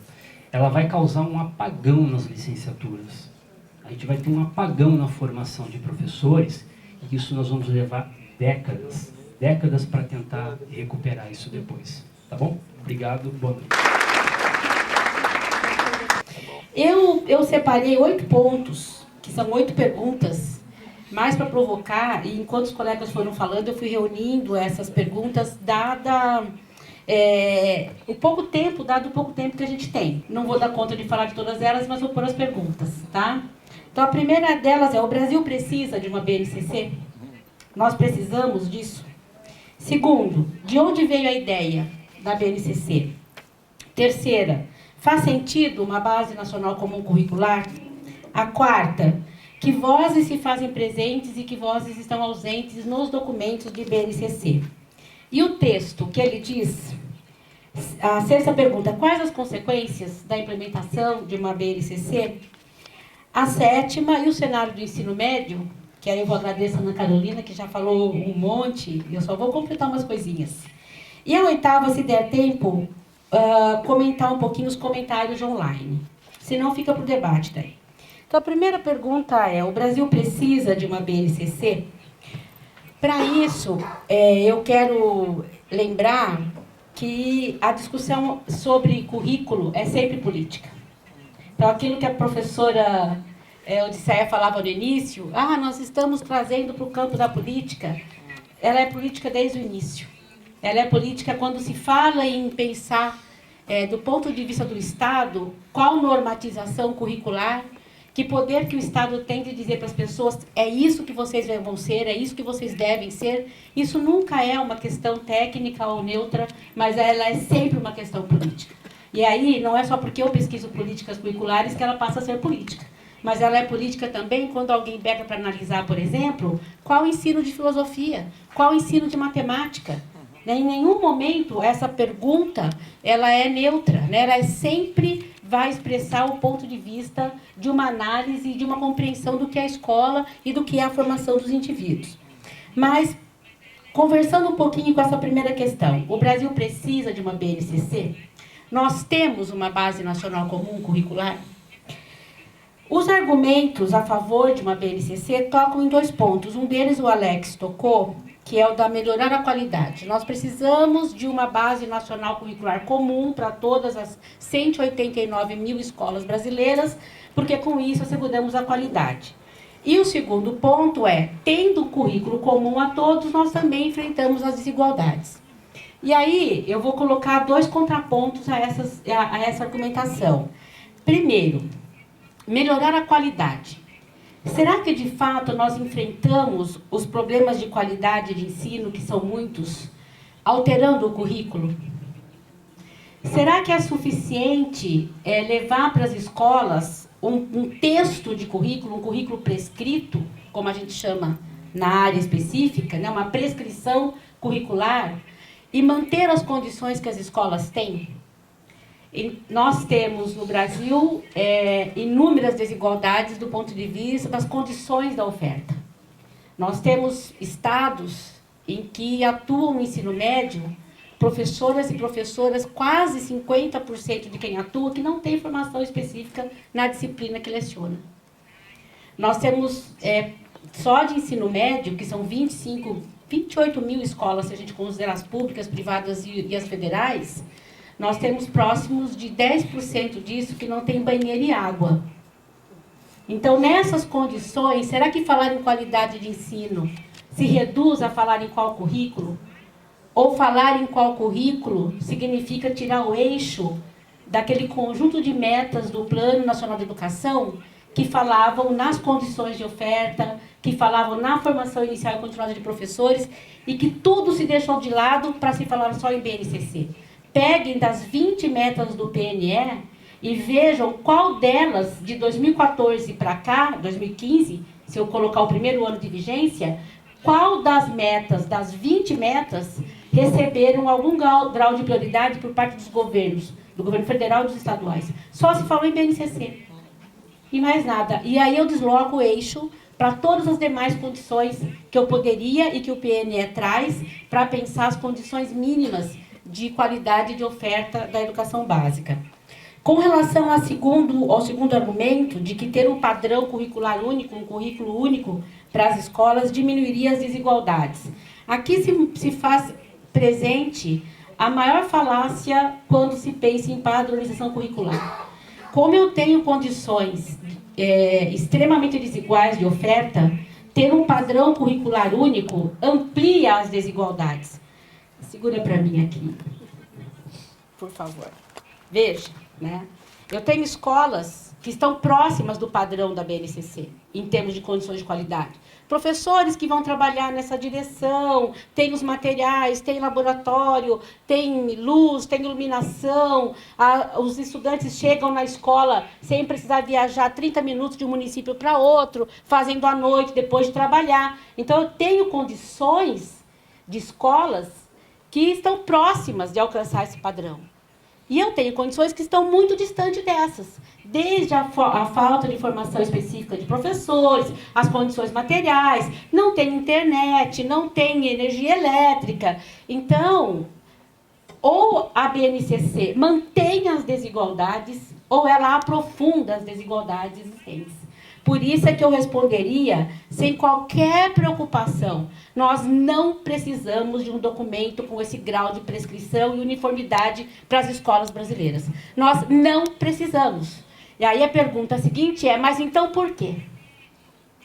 ela vai causar um apagão nas licenciaturas. A gente vai ter um apagão na formação de professores, e isso nós vamos levar décadas para tentar recuperar isso depois. Tá bom? Obrigado, boa noite. Eu separei 8 pontos, que são 8 perguntas, mais para provocar, e enquanto os colegas foram falando, eu fui reunindo essas perguntas, dado o pouco tempo que a gente tem. Não vou dar conta de falar de todas elas, mas vou pôr as perguntas, tá? Então, a primeira delas é: o Brasil precisa de uma BNCC? Nós precisamos disso? Segundo, de onde veio a ideia? da BNCC? Terceira, faz sentido uma base nacional comum curricular? A quarta, que vozes se fazem presentes e que vozes estão ausentes nos documentos de BNCC? E o texto que ele diz, a sexta pergunta, quais as consequências da implementação de uma BNCC? A sétima, e o cenário do ensino médio, que aí eu vou agradecer a Ana Carolina, que já falou um monte, e eu só vou completar umas coisinhas. E a oitava, se der tempo, comentar um pouquinho os comentários online. Senão fica para o debate daí. Então, a primeira pergunta é, o Brasil precisa de uma BNCC? Para isso, eu quero lembrar que a discussão sobre currículo é sempre política. Então, aquilo que a professora Odisseia falava no início, nós estamos trazendo para o campo da política, ela é política desde o início. Ela é política quando se fala em pensar, do ponto de vista do Estado, qual normatização curricular, que poder que o Estado tem de dizer para as pessoas, é isso que vocês vão ser, é isso que vocês devem ser. Isso nunca é uma questão técnica ou neutra, mas ela é sempre uma questão política. E aí, não é só porque eu pesquiso políticas curriculares que ela passa a ser política. Mas ela é política também quando alguém pega para analisar, por exemplo, qual o ensino de filosofia, qual o ensino de matemática. Em nenhum momento essa pergunta ela é neutra, né? Ela sempre vai expressar o ponto de vista de uma análise e de uma compreensão do que é a escola e do que é a formação dos indivíduos. Mas, conversando um pouquinho com essa primeira questão, o Brasil precisa de uma BNCC? Nós temos uma base nacional comum curricular? Os argumentos a favor de uma BNCC tocam em 2 pontos. Um deles o Alex tocou, que é o da melhorar a qualidade. Nós precisamos de uma base nacional curricular comum para todas as 189 mil escolas brasileiras, porque com isso asseguramos a qualidade. E o segundo ponto é, tendo currículo comum a todos, nós também enfrentamos as desigualdades. E aí, eu vou colocar 2 contrapontos a essa argumentação. Primeiro, melhorar a qualidade. Será que, de fato, nós enfrentamos os problemas de qualidade de ensino, que são muitos, alterando o currículo? Será que é suficiente levar para as escolas um texto de currículo, um currículo prescrito, como a gente chama na área específica, né, uma prescrição curricular, e manter as condições que as escolas têm? Nós temos no Brasil inúmeras desigualdades do ponto de vista das condições da oferta. Nós temos estados em que atuam no ensino médio professoras e professoras, quase 50% de quem atua, que não tem formação específica na disciplina que leciona. Nós temos, só de ensino médio, que são 28 mil escolas, se a gente considerar as públicas, privadas e as federais, nós temos próximos de 10% disso que não tem banheiro e água. Então, nessas condições, será que falar em qualidade de ensino se reduz a falar em qual currículo? Ou falar em qual currículo significa tirar o eixo daquele conjunto de metas do Plano Nacional de Educação que falavam nas condições de oferta, que falavam na formação inicial e continuada de professores, e que tudo se deixou de lado para se falar só em BNCC. Peguem das 20 metas do PNE e vejam qual delas, de 2014 para cá, 2015, se eu colocar o primeiro ano de vigência, qual das metas, das 20 metas, receberam algum grau de prioridade por parte dos governos, do governo federal e dos estaduais. Só se falou em BNCC. E mais nada. E aí eu desloco o eixo para todas as demais condições que eu poderia e que o PNE traz para pensar as condições mínimas de qualidade de oferta da educação básica. Com relação ao segundo argumento, de que ter um padrão curricular único, um currículo único para as escolas, diminuiria as desigualdades. Aqui se faz presente a maior falácia quando se pensa em padronização curricular. Como eu tenho condições extremamente desiguais de oferta, ter um padrão curricular único amplia as desigualdades. Segura para mim aqui, por favor. Veja, né? Eu tenho escolas que estão próximas do padrão da BNCC, em termos de condições de qualidade. professores que vão trabalhar nessa direção, tem os materiais, tem laboratório, tem luz, tem iluminação, os estudantes chegam na escola sem precisar viajar 30 minutos de um município para outro, fazendo à noite, depois de trabalhar. Então, eu tenho condições de escolas que estão próximas de alcançar esse padrão. E eu tenho condições que estão muito distantes dessas. Desde a falta de formação específica de professores, as condições materiais, não tem internet, não tem energia elétrica. Então, ou a BNCC mantém as desigualdades, ou ela aprofunda as desigualdades existentes. Por isso é que eu responderia sem qualquer preocupação. Nós não precisamos de um documento com esse grau de prescrição e uniformidade para as escolas brasileiras. Nós não precisamos. E aí a pergunta seguinte é, mas então por quê?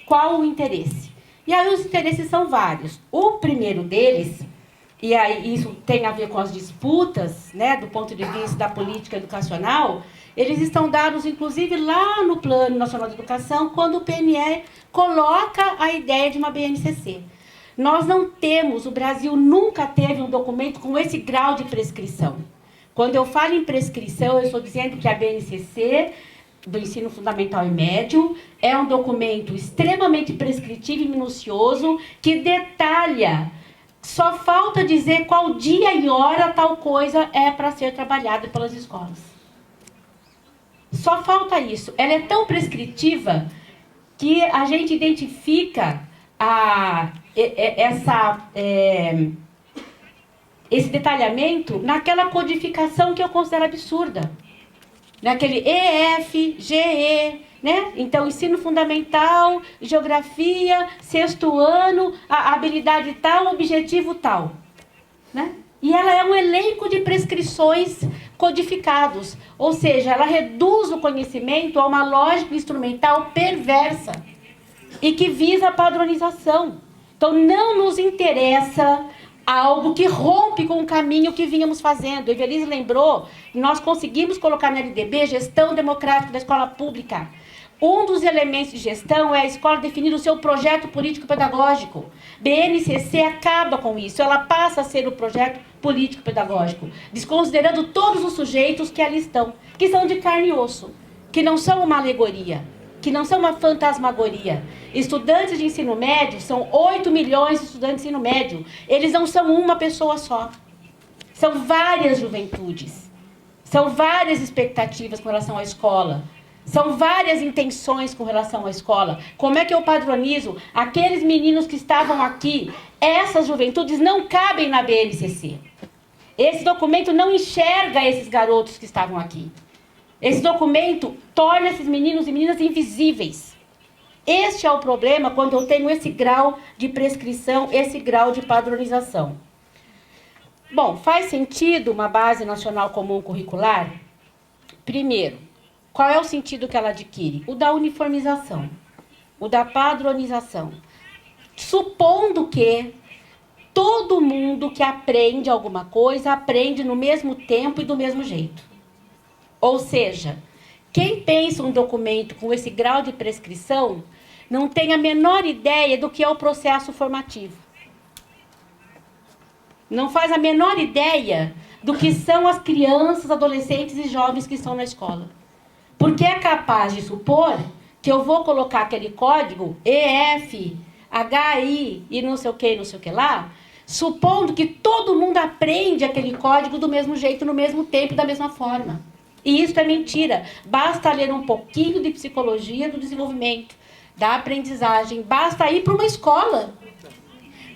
Qual o interesse? E aí os interesses são vários. O primeiro deles, e aí isso tem a ver com as disputas, né, do ponto de vista da política educacional, eles estão dados, inclusive, lá no Plano Nacional de Educação, quando o PNE coloca a ideia de uma BNCC. Nós não temos, o Brasil nunca teve um documento com esse grau de prescrição. Quando eu falo em prescrição, eu estou dizendo que a BNCC, do ensino fundamental e médio, é um documento extremamente prescritivo e minucioso, que detalha, só falta dizer qual dia e hora tal coisa é para ser trabalhada pelas escolas. Só falta isso. Ela é tão prescritiva que a gente identifica esse detalhamento naquela codificação que eu considero absurda. Naquele EF, GE, né? Então, ensino fundamental, geografia, 6º ano, a habilidade tal, objetivo tal. Né? E ela é um elenco de prescrições codificados, ou seja, ela reduz o conhecimento a uma lógica instrumental perversa e que visa a padronização. Então, não nos interessa algo que rompe com o caminho que vínhamos fazendo. Evelise lembrou, nós conseguimos colocar na LDB gestão democrática da escola pública. Um dos elementos de gestão é a escola definir o seu projeto político-pedagógico. BNCC acaba com isso, ela passa a ser o projeto político-pedagógico, desconsiderando todos os sujeitos que ali estão, que são de carne e osso, que não são uma alegoria, que não são uma fantasmagoria. Estudantes de ensino médio, são 8 milhões de estudantes de ensino médio, eles não são uma pessoa só, são várias juventudes, são várias expectativas com relação à escola, são várias intenções com relação à escola. Como é que eu padronizo aqueles meninos que estavam aqui? Essas juventudes não cabem na BNCC. Esse documento não enxerga esses garotos que estavam aqui. Esse documento torna esses meninos e meninas invisíveis. Este é o problema quando eu tenho esse grau de prescrição, esse grau de padronização. Bom, faz sentido uma base nacional comum curricular? Primeiro, qual é o sentido que ela adquire? O da uniformização, o da padronização. Supondo que todo mundo que aprende alguma coisa, aprende no mesmo tempo e do mesmo jeito. Ou seja, quem pensa um documento com esse grau de prescrição não tem a menor ideia do que é o processo formativo. Não faz a menor ideia do que são as crianças, adolescentes e jovens que estão na escola. Porque é capaz de supor que eu vou colocar aquele código EF, HI e não sei o que lá, supondo que todo mundo aprende aquele código do mesmo jeito, no mesmo tempo, da mesma forma. E isso é mentira. Basta ler um pouquinho de psicologia do desenvolvimento, da aprendizagem, basta ir para uma escola.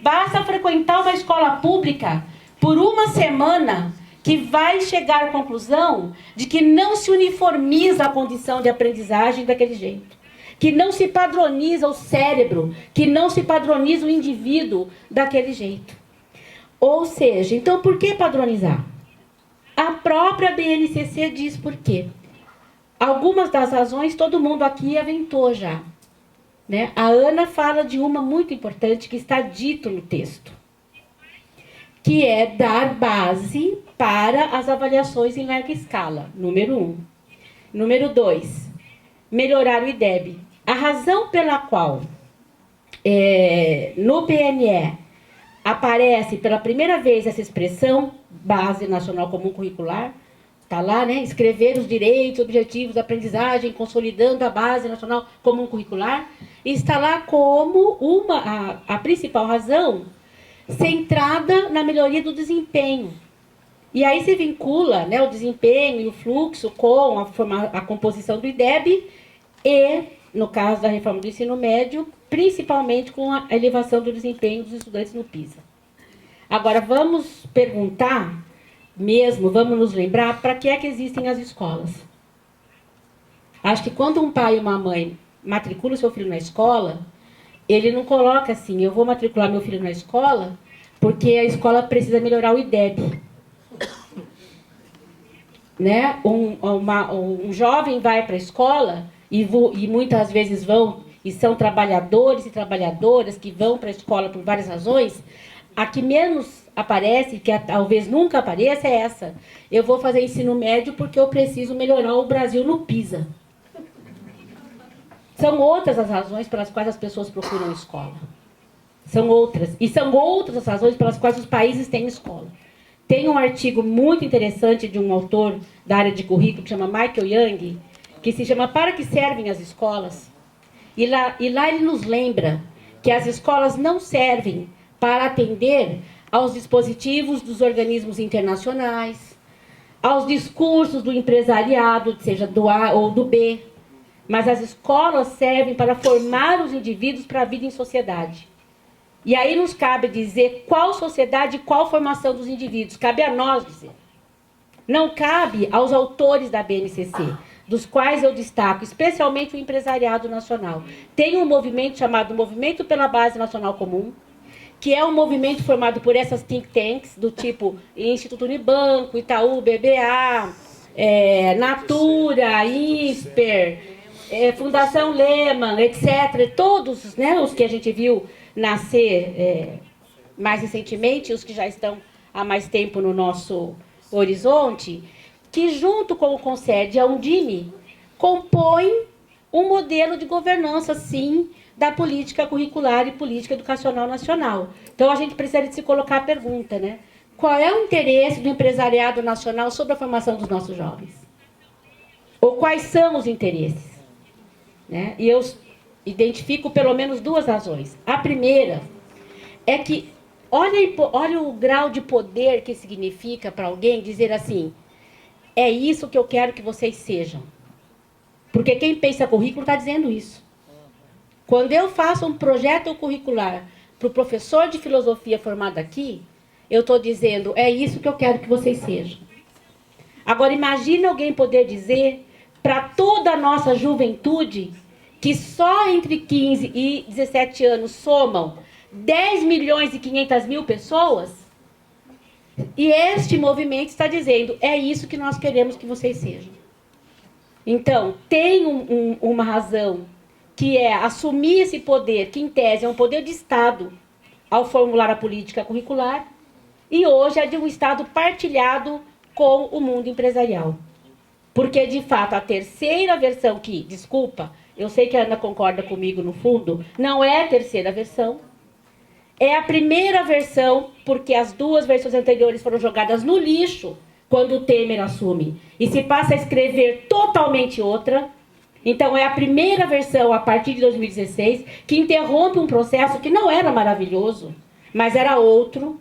Basta frequentar uma escola pública por uma semana que vai chegar à conclusão de que não se uniformiza a condição de aprendizagem daquele jeito, que não se padroniza o cérebro, que não se padroniza o indivíduo daquele jeito. Ou seja, então por que padronizar? A própria BNCC diz por quê. Algumas das razões todo mundo aqui aventou já. Né? A Ana fala de uma muito importante que está dito no texto, que é dar base para as avaliações em larga escala, número 1. Número 2, melhorar o IDEB. A razão pela qual no PNE aparece pela primeira vez essa expressão, Base Nacional Comum Curricular, está lá, né? Escrever os direitos, objetivos da aprendizagem, consolidando a Base Nacional Comum Curricular, e está lá como a principal razão centrada na melhoria do desempenho. E aí se vincula, né, o desempenho e o fluxo com a composição do IDEB e, no caso da reforma do ensino médio, principalmente com a elevação do desempenho dos estudantes no PISA. Agora, vamos perguntar mesmo, vamos nos lembrar para que é que existem as escolas. Acho que quando um pai e uma mãe matriculam seu filho na escola, ele não coloca assim, eu vou matricular meu filho na escola porque a escola precisa melhorar o IDEB. Né? Um jovem vai para a escola e muitas vezes vão e são trabalhadores e trabalhadoras que vão para a escola por várias razões. A que menos aparece, que talvez nunca apareça, é essa. Eu vou fazer ensino médio porque eu preciso melhorar o Brasil no PISA. São outras as razões pelas quais as pessoas procuram a escola. São outras. E são outras as razões pelas quais os países têm escola. Tem um artigo muito interessante de um autor da área de currículo, que chama Michael Young, que se chama Para que Servem as Escolas? E lá ele nos lembra que as escolas não servem para atender aos dispositivos dos organismos internacionais, aos discursos do empresariado, seja do A ou do B, mas as escolas servem para formar os indivíduos para a vida em sociedade. E aí nos cabe dizer qual sociedade e qual formação dos indivíduos. Cabe a nós dizer. Não cabe aos autores da BNCC, dos quais eu destaco, especialmente o empresariado nacional. Tem um movimento chamado Movimento pela Base Nacional Comum, que é um movimento formado por essas think tanks, do tipo Instituto Unibanco, Itaú, BBA, Natura, INSPER, Fundação Lehman, etc. Todos, né, os que a gente viu nascer mais recentemente, os que já estão há mais tempo no nosso horizonte, que junto com o CONSED e a Undime compõem um modelo de governança, sim, da política curricular e política educacional nacional. Então a gente precisa de se colocar a pergunta, né? Qual é o interesse do empresariado nacional sobre a formação dos nossos jovens? Ou quais são os interesses? Né? E eu identifico pelo menos duas razões. A primeira é que, olha o grau de poder que significa para alguém dizer assim, é isso que eu quero que vocês sejam. Porque quem pensa currículo está dizendo isso. Quando eu faço um projeto curricular para o professor de filosofia formado aqui, eu estou dizendo, é isso que eu quero que vocês sejam. Agora, imagine alguém poder dizer para toda a nossa juventude, que só entre 15 e 17 anos somam 10 milhões e 500 mil pessoas, e este movimento está dizendo, é isso que nós queremos que vocês sejam. Então, tem uma razão, que é assumir esse poder, que em tese é um poder de Estado, ao formular a política curricular, e hoje é de um Estado partilhado com o mundo empresarial. Porque, de fato, a terceira versão que, desculpa, eu sei que a Ana concorda comigo no fundo, não é a terceira versão, é a primeira versão, porque as duas versões anteriores foram jogadas no lixo, quando o Temer assume, e se passa a escrever totalmente outra. Então, é a primeira versão, a partir de 2016, que interrompe um processo que não era maravilhoso, mas era outro,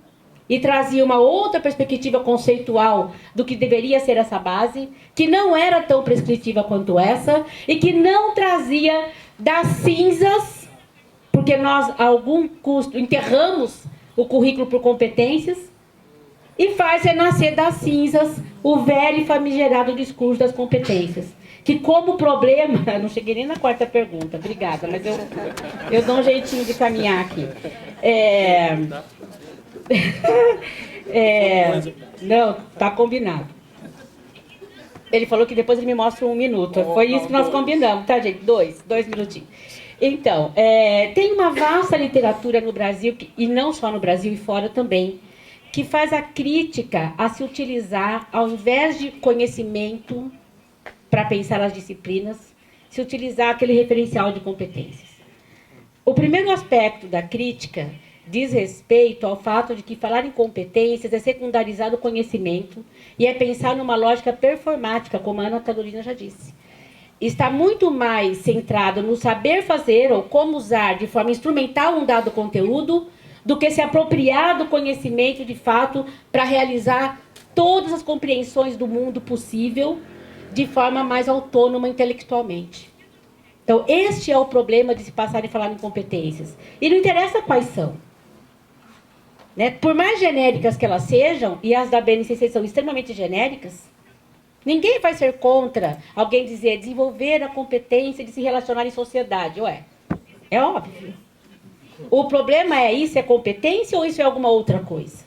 e trazia uma outra perspectiva conceitual do que deveria ser essa base, que não era tão prescritiva quanto essa, e que não trazia das cinzas, porque nós, a algum custo, enterramos o currículo por competências, e faz renascer das cinzas o velho e famigerado discurso das competências. Que como problema... Eu não cheguei nem na quarta pergunta, obrigada, mas eu dou um jeitinho de caminhar aqui. Não, tá combinado. Ele falou que depois ele me mostra 1 minuto. Foi isso que nós combinamos, tá, gente? 2 minutinhos. Então, tem uma vasta literatura no Brasil, e não só no Brasil e fora também, que faz a crítica a se utilizar, ao invés de conhecimento para pensar as disciplinas, se utilizar aquele referencial de competências. O primeiro aspecto da crítica diz respeito ao fato de que falar em competências é secundarizar o conhecimento e é pensar numa lógica performática, como a Ana Carolina já disse. Está muito mais centrado no saber fazer ou como usar de forma instrumental um dado conteúdo do que se apropriar do conhecimento de fato para realizar todas as compreensões do mundo possível de forma mais autônoma intelectualmente. Então, este é o problema de se passar e falar em competências. E não interessa quais são. Né? Por mais genéricas que elas sejam, e as da BNCC são extremamente genéricas, ninguém vai ser contra alguém dizer desenvolver a competência de se relacionar em sociedade. Ué, é óbvio. O problema é isso é competência ou isso é alguma outra coisa?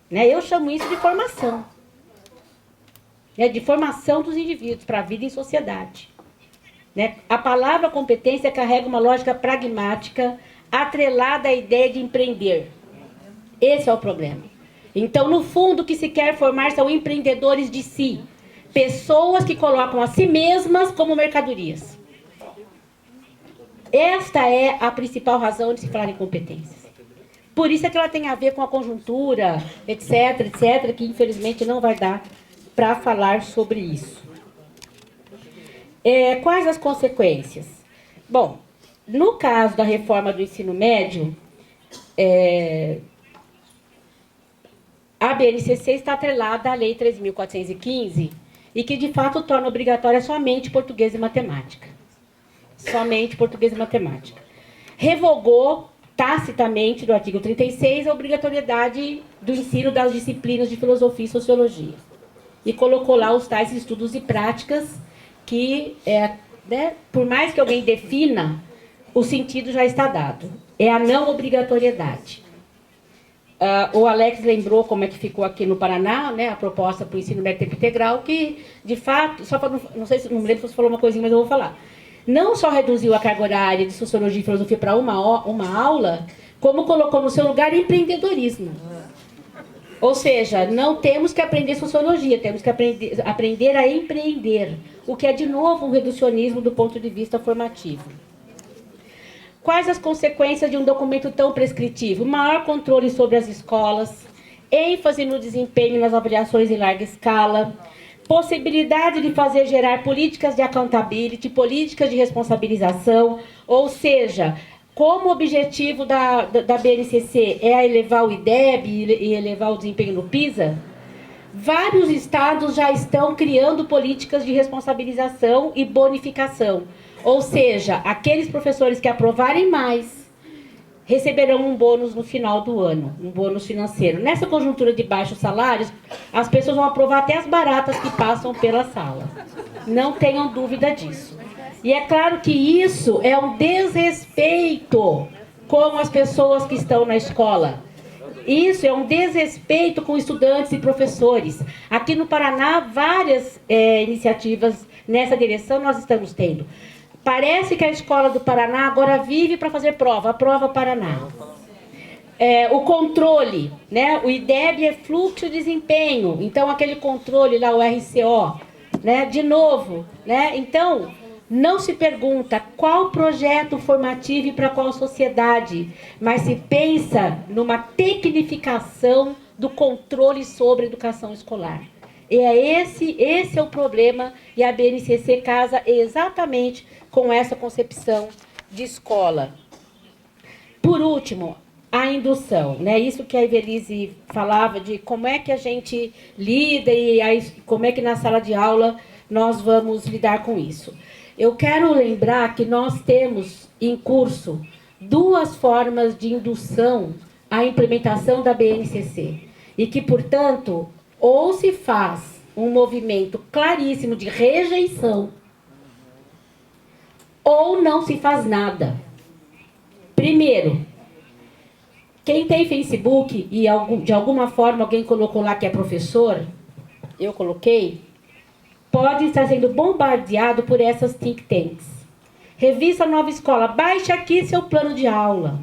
Né? Eu chamo isso de formação. Né? De formação dos indivíduos para a vida em sociedade. Né? A palavra competência carrega uma lógica pragmática atrelada à ideia de empreender. Esse é o problema. Então, no fundo, o que se quer formar são empreendedores de si. Pessoas que colocam a si mesmas como mercadorias. Esta é a principal razão de se falar em competências. Por isso é que ela tem a ver com a conjuntura, etc., etc., que infelizmente não vai dar para falar sobre isso. Quais as consequências? Bom, no caso da reforma do ensino médio, a BNCC está atrelada à Lei 13.415 e que, de fato, torna obrigatória somente português e matemática. Somente português e matemática. Revogou tacitamente, do artigo 36, a obrigatoriedade do ensino das disciplinas de filosofia e sociologia. E colocou lá os tais estudos e práticas que, né, por mais que alguém defina, o sentido já está dado. É a não obrigatoriedade. O Alex lembrou como é que ficou aqui no Paraná, né, a proposta para o ensino médio tempo integral, que, de fato, só para não sei se não me lembro se você falou uma coisinha, mas eu vou falar. Não só reduziu a carga horária de sociologia e filosofia para uma aula, como colocou no seu lugar empreendedorismo. Ou seja, não temos que aprender sociologia, temos que aprender a empreender, o que é, de novo, um reducionismo do ponto de vista formativo. Quais as consequências de um documento tão prescritivo? Maior controle sobre as escolas, ênfase no desempenho nas avaliações em larga escala, possibilidade de fazer gerar políticas de accountability, políticas de responsabilização, ou seja, como o objetivo da BNCC é elevar o IDEB e elevar o desempenho no PISA, vários estados já estão criando políticas de responsabilização e bonificação. Ou seja, aqueles professores que aprovarem mais receberão um bônus no final do ano, um bônus financeiro. Nessa conjuntura de baixos salários, as pessoas vão aprovar até as baratas que passam pela sala. Não tenham dúvida disso. E é claro que isso é um desrespeito com as pessoas que estão na escola. Isso é um desrespeito com estudantes e professores. Aqui no Paraná, várias iniciativas nessa direção nós estamos tendo. Parece que a escola do Paraná agora vive para fazer prova, a prova Paraná. O controle, né? O IDEB é fluxo de desempenho, então aquele controle lá, o RCO, né? De novo, né? Então, não se pergunta qual projeto formativo e para qual sociedade, mas se pensa numa tecnificação do controle sobre a educação escolar. E esse é o problema, e a BNCC casa exatamente com essa concepção de escola. Por último, a indução, né? Isso que a Evelise falava de como é que a gente lida e como é que na sala de aula nós vamos lidar com isso. Eu quero lembrar que nós temos em curso 2 formas de indução à implementação da BNCC e que, portanto, ou se faz um movimento claríssimo de rejeição ou não se faz nada. Primeiro, quem tem Facebook e de alguma forma alguém colocou lá que é professor, eu coloquei, pode estar sendo bombardeado por essas think tanks. Revista Nova Escola, baixe aqui seu plano de aula.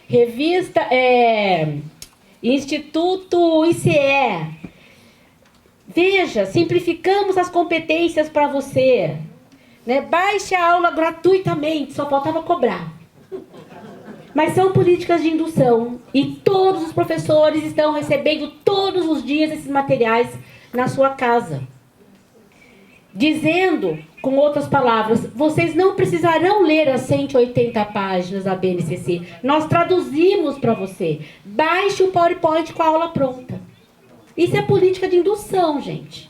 Revista Instituto ICE. Veja, simplificamos as competências para você. né? Baixe a aula gratuitamente, só faltava cobrar. Mas são políticas de indução e todos os professores estão recebendo todos os dias esses materiais na sua casa. Dizendo, com outras palavras, vocês não precisarão ler as 180 páginas da BNCC. Nós traduzimos para você. Baixe o PowerPoint com a aula pronta. Isso é política de indução, gente.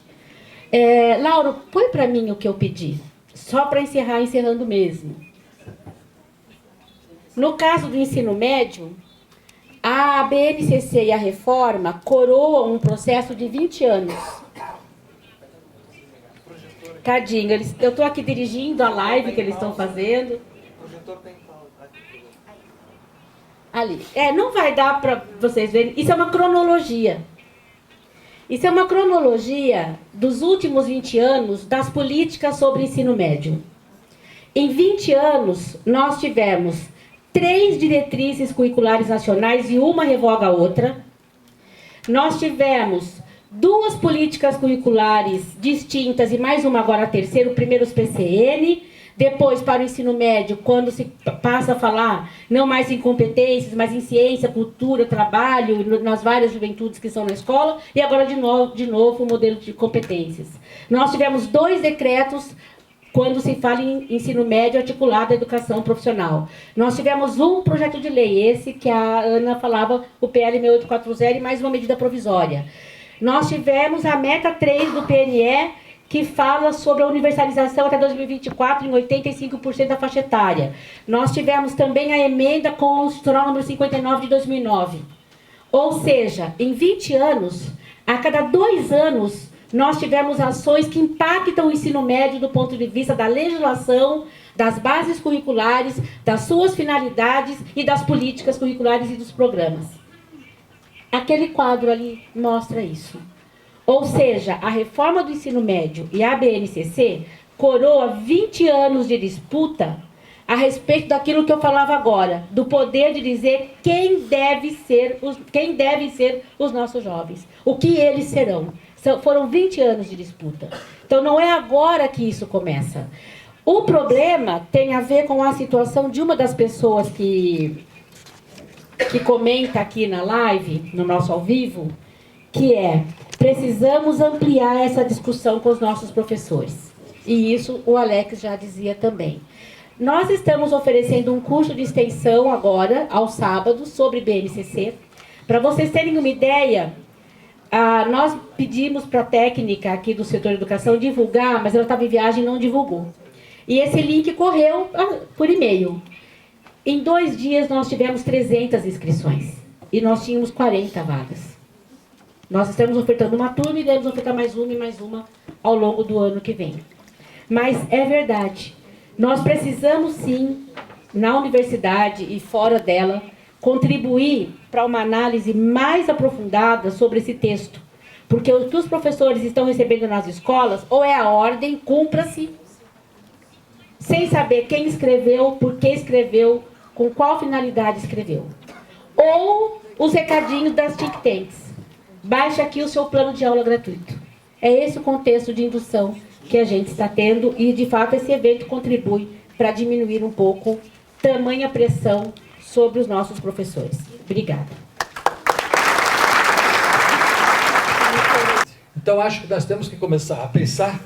Lauro, põe para mim o que eu pedi. Só para encerrando mesmo. No caso do ensino médio, a BNCC e a reforma coroam um processo de 20 anos. Tadinho, eu estou aqui dirigindo a live que eles estão fazendo. Ali. Não vai dar para vocês verem. Isso é uma cronologia. Isso é uma cronologia dos últimos 20 anos das políticas sobre ensino médio. Em 20 anos, nós tivemos 3 diretrizes curriculares nacionais e uma revoga a outra. Nós tivemos 2 políticas curriculares distintas e mais uma agora a terceira, o primeiro os PCN, depois para o ensino médio, quando se passa a falar não mais em competências, mas em ciência, cultura, trabalho, nas várias juventudes que estão na escola, e agora de novo o modelo de competências. Nós tivemos 2 decretos quando se fala em ensino médio articulado à educação profissional. Nós tivemos um projeto de lei, esse que a Ana falava, o PL 6840, e mais uma medida provisória. Nós tivemos a meta 3 do PNE, que fala sobre a universalização até 2024 em 85% da faixa etária. Nós tivemos também a emenda constitucional número 59 de 2009. Ou seja, em 20 anos, a cada 2 anos, nós tivemos ações que impactam o ensino médio do ponto de vista da legislação, das bases curriculares, das suas finalidades e das políticas curriculares e dos programas. Aquele quadro ali mostra isso. Ou seja, a reforma do ensino médio e a BNCC coroa 20 anos de disputa a respeito daquilo que eu falava agora, do poder de dizer quem devem ser os nossos jovens, o que eles serão. Foram 20 anos de disputa. Então não é agora que isso começa. O problema tem a ver com a situação de uma das pessoas que comenta aqui na live, no nosso ao vivo, que precisamos ampliar essa discussão com os nossos professores. E isso o Alex já dizia também. Nós estamos oferecendo um curso de extensão agora, aos sábados, sobre BNCC. Para vocês terem uma ideia, nós pedimos para a técnica aqui do setor de educação divulgar, mas ela estava em viagem e não divulgou. E esse link correu por e-mail. Em 2 dias nós tivemos 300 inscrições e nós tínhamos 40 vagas. Nós estamos ofertando uma turma e devemos ofertar mais uma e mais uma ao longo do ano que vem. Mas é verdade, nós precisamos sim, na universidade e fora dela, contribuir para uma análise mais aprofundada sobre esse texto. Porque o que os professores estão recebendo nas escolas, ou é a ordem, cumpra-se, sem saber quem escreveu, por que escreveu, com qual finalidade escreveu. Ou os recadinhos das think tanks. Baixe aqui o seu plano de aula gratuito. É esse o contexto de indução que a gente está tendo e, de fato, esse evento contribui para diminuir um pouco tamanha pressão sobre os nossos professores. Obrigada. Então, acho que nós temos que começar a pensar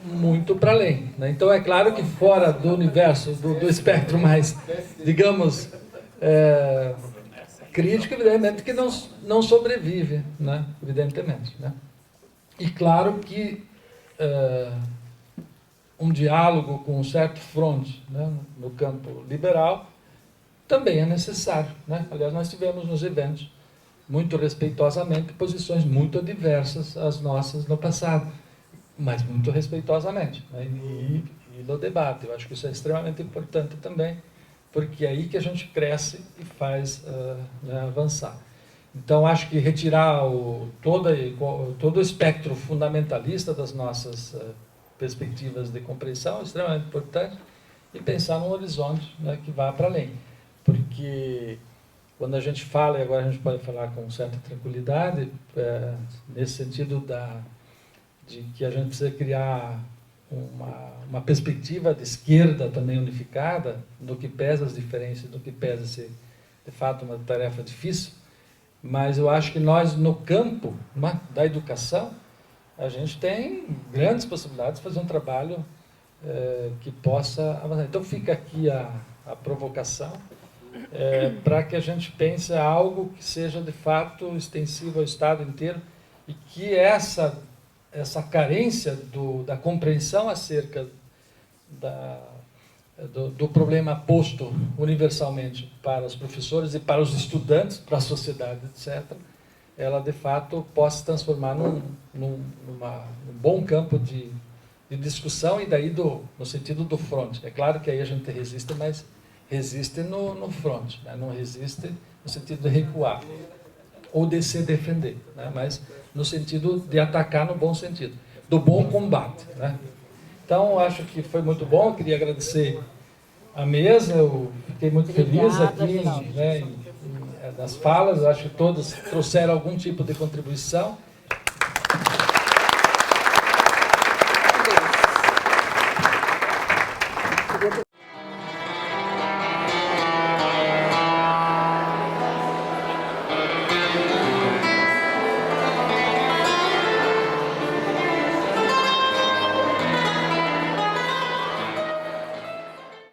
muito para além, né? Então, é claro que fora do universo, do espectro mais, digamos, crítico, evidentemente, que não sobrevive, né? Evidentemente, né? E claro que um diálogo com um certo fronte, né, no campo liberal também é necessário, né? Aliás, nós tivemos nos eventos, muito respeitosamente, posições muito adversas às nossas no passado, mas muito respeitosamente, né? E no debate. Eu acho que isso é extremamente importante também, porque é aí que a gente cresce e faz né, avançar. Então, acho que retirar todo o espectro fundamentalista das nossas perspectivas de compreensão é extremamente importante e pensar num horizonte, né, que vá para além. Porque quando a gente fala, e agora a gente pode falar com certa tranquilidade, nesse sentido de que a gente precisa criar uma perspectiva de esquerda também unificada, no que pesa as diferenças, no que pesa ser, de fato, uma tarefa difícil, mas eu acho que nós, no campo da educação, a gente tem grandes possibilidades de fazer um trabalho que possa avançar. Então fica aqui a provocação para que a gente pense algo que seja de fato extensivo ao Estado inteiro e que essa carência da compreensão acerca do problema posto universalmente para os professores e para os estudantes, para a sociedade, etc., ela de fato possa se transformar num bom campo de discussão, e daí no sentido do front. É claro que aí a gente resiste, mas resiste no front, né? Não resiste no sentido de recuar ou de se defender, né? Mas no sentido de atacar no bom sentido, do bom combate, né? Então, acho que foi muito bom. Eu queria agradecer a mesa, eu fiquei muito feliz aqui, né, nas falas. Eu acho que todos trouxeram algum tipo de contribuição.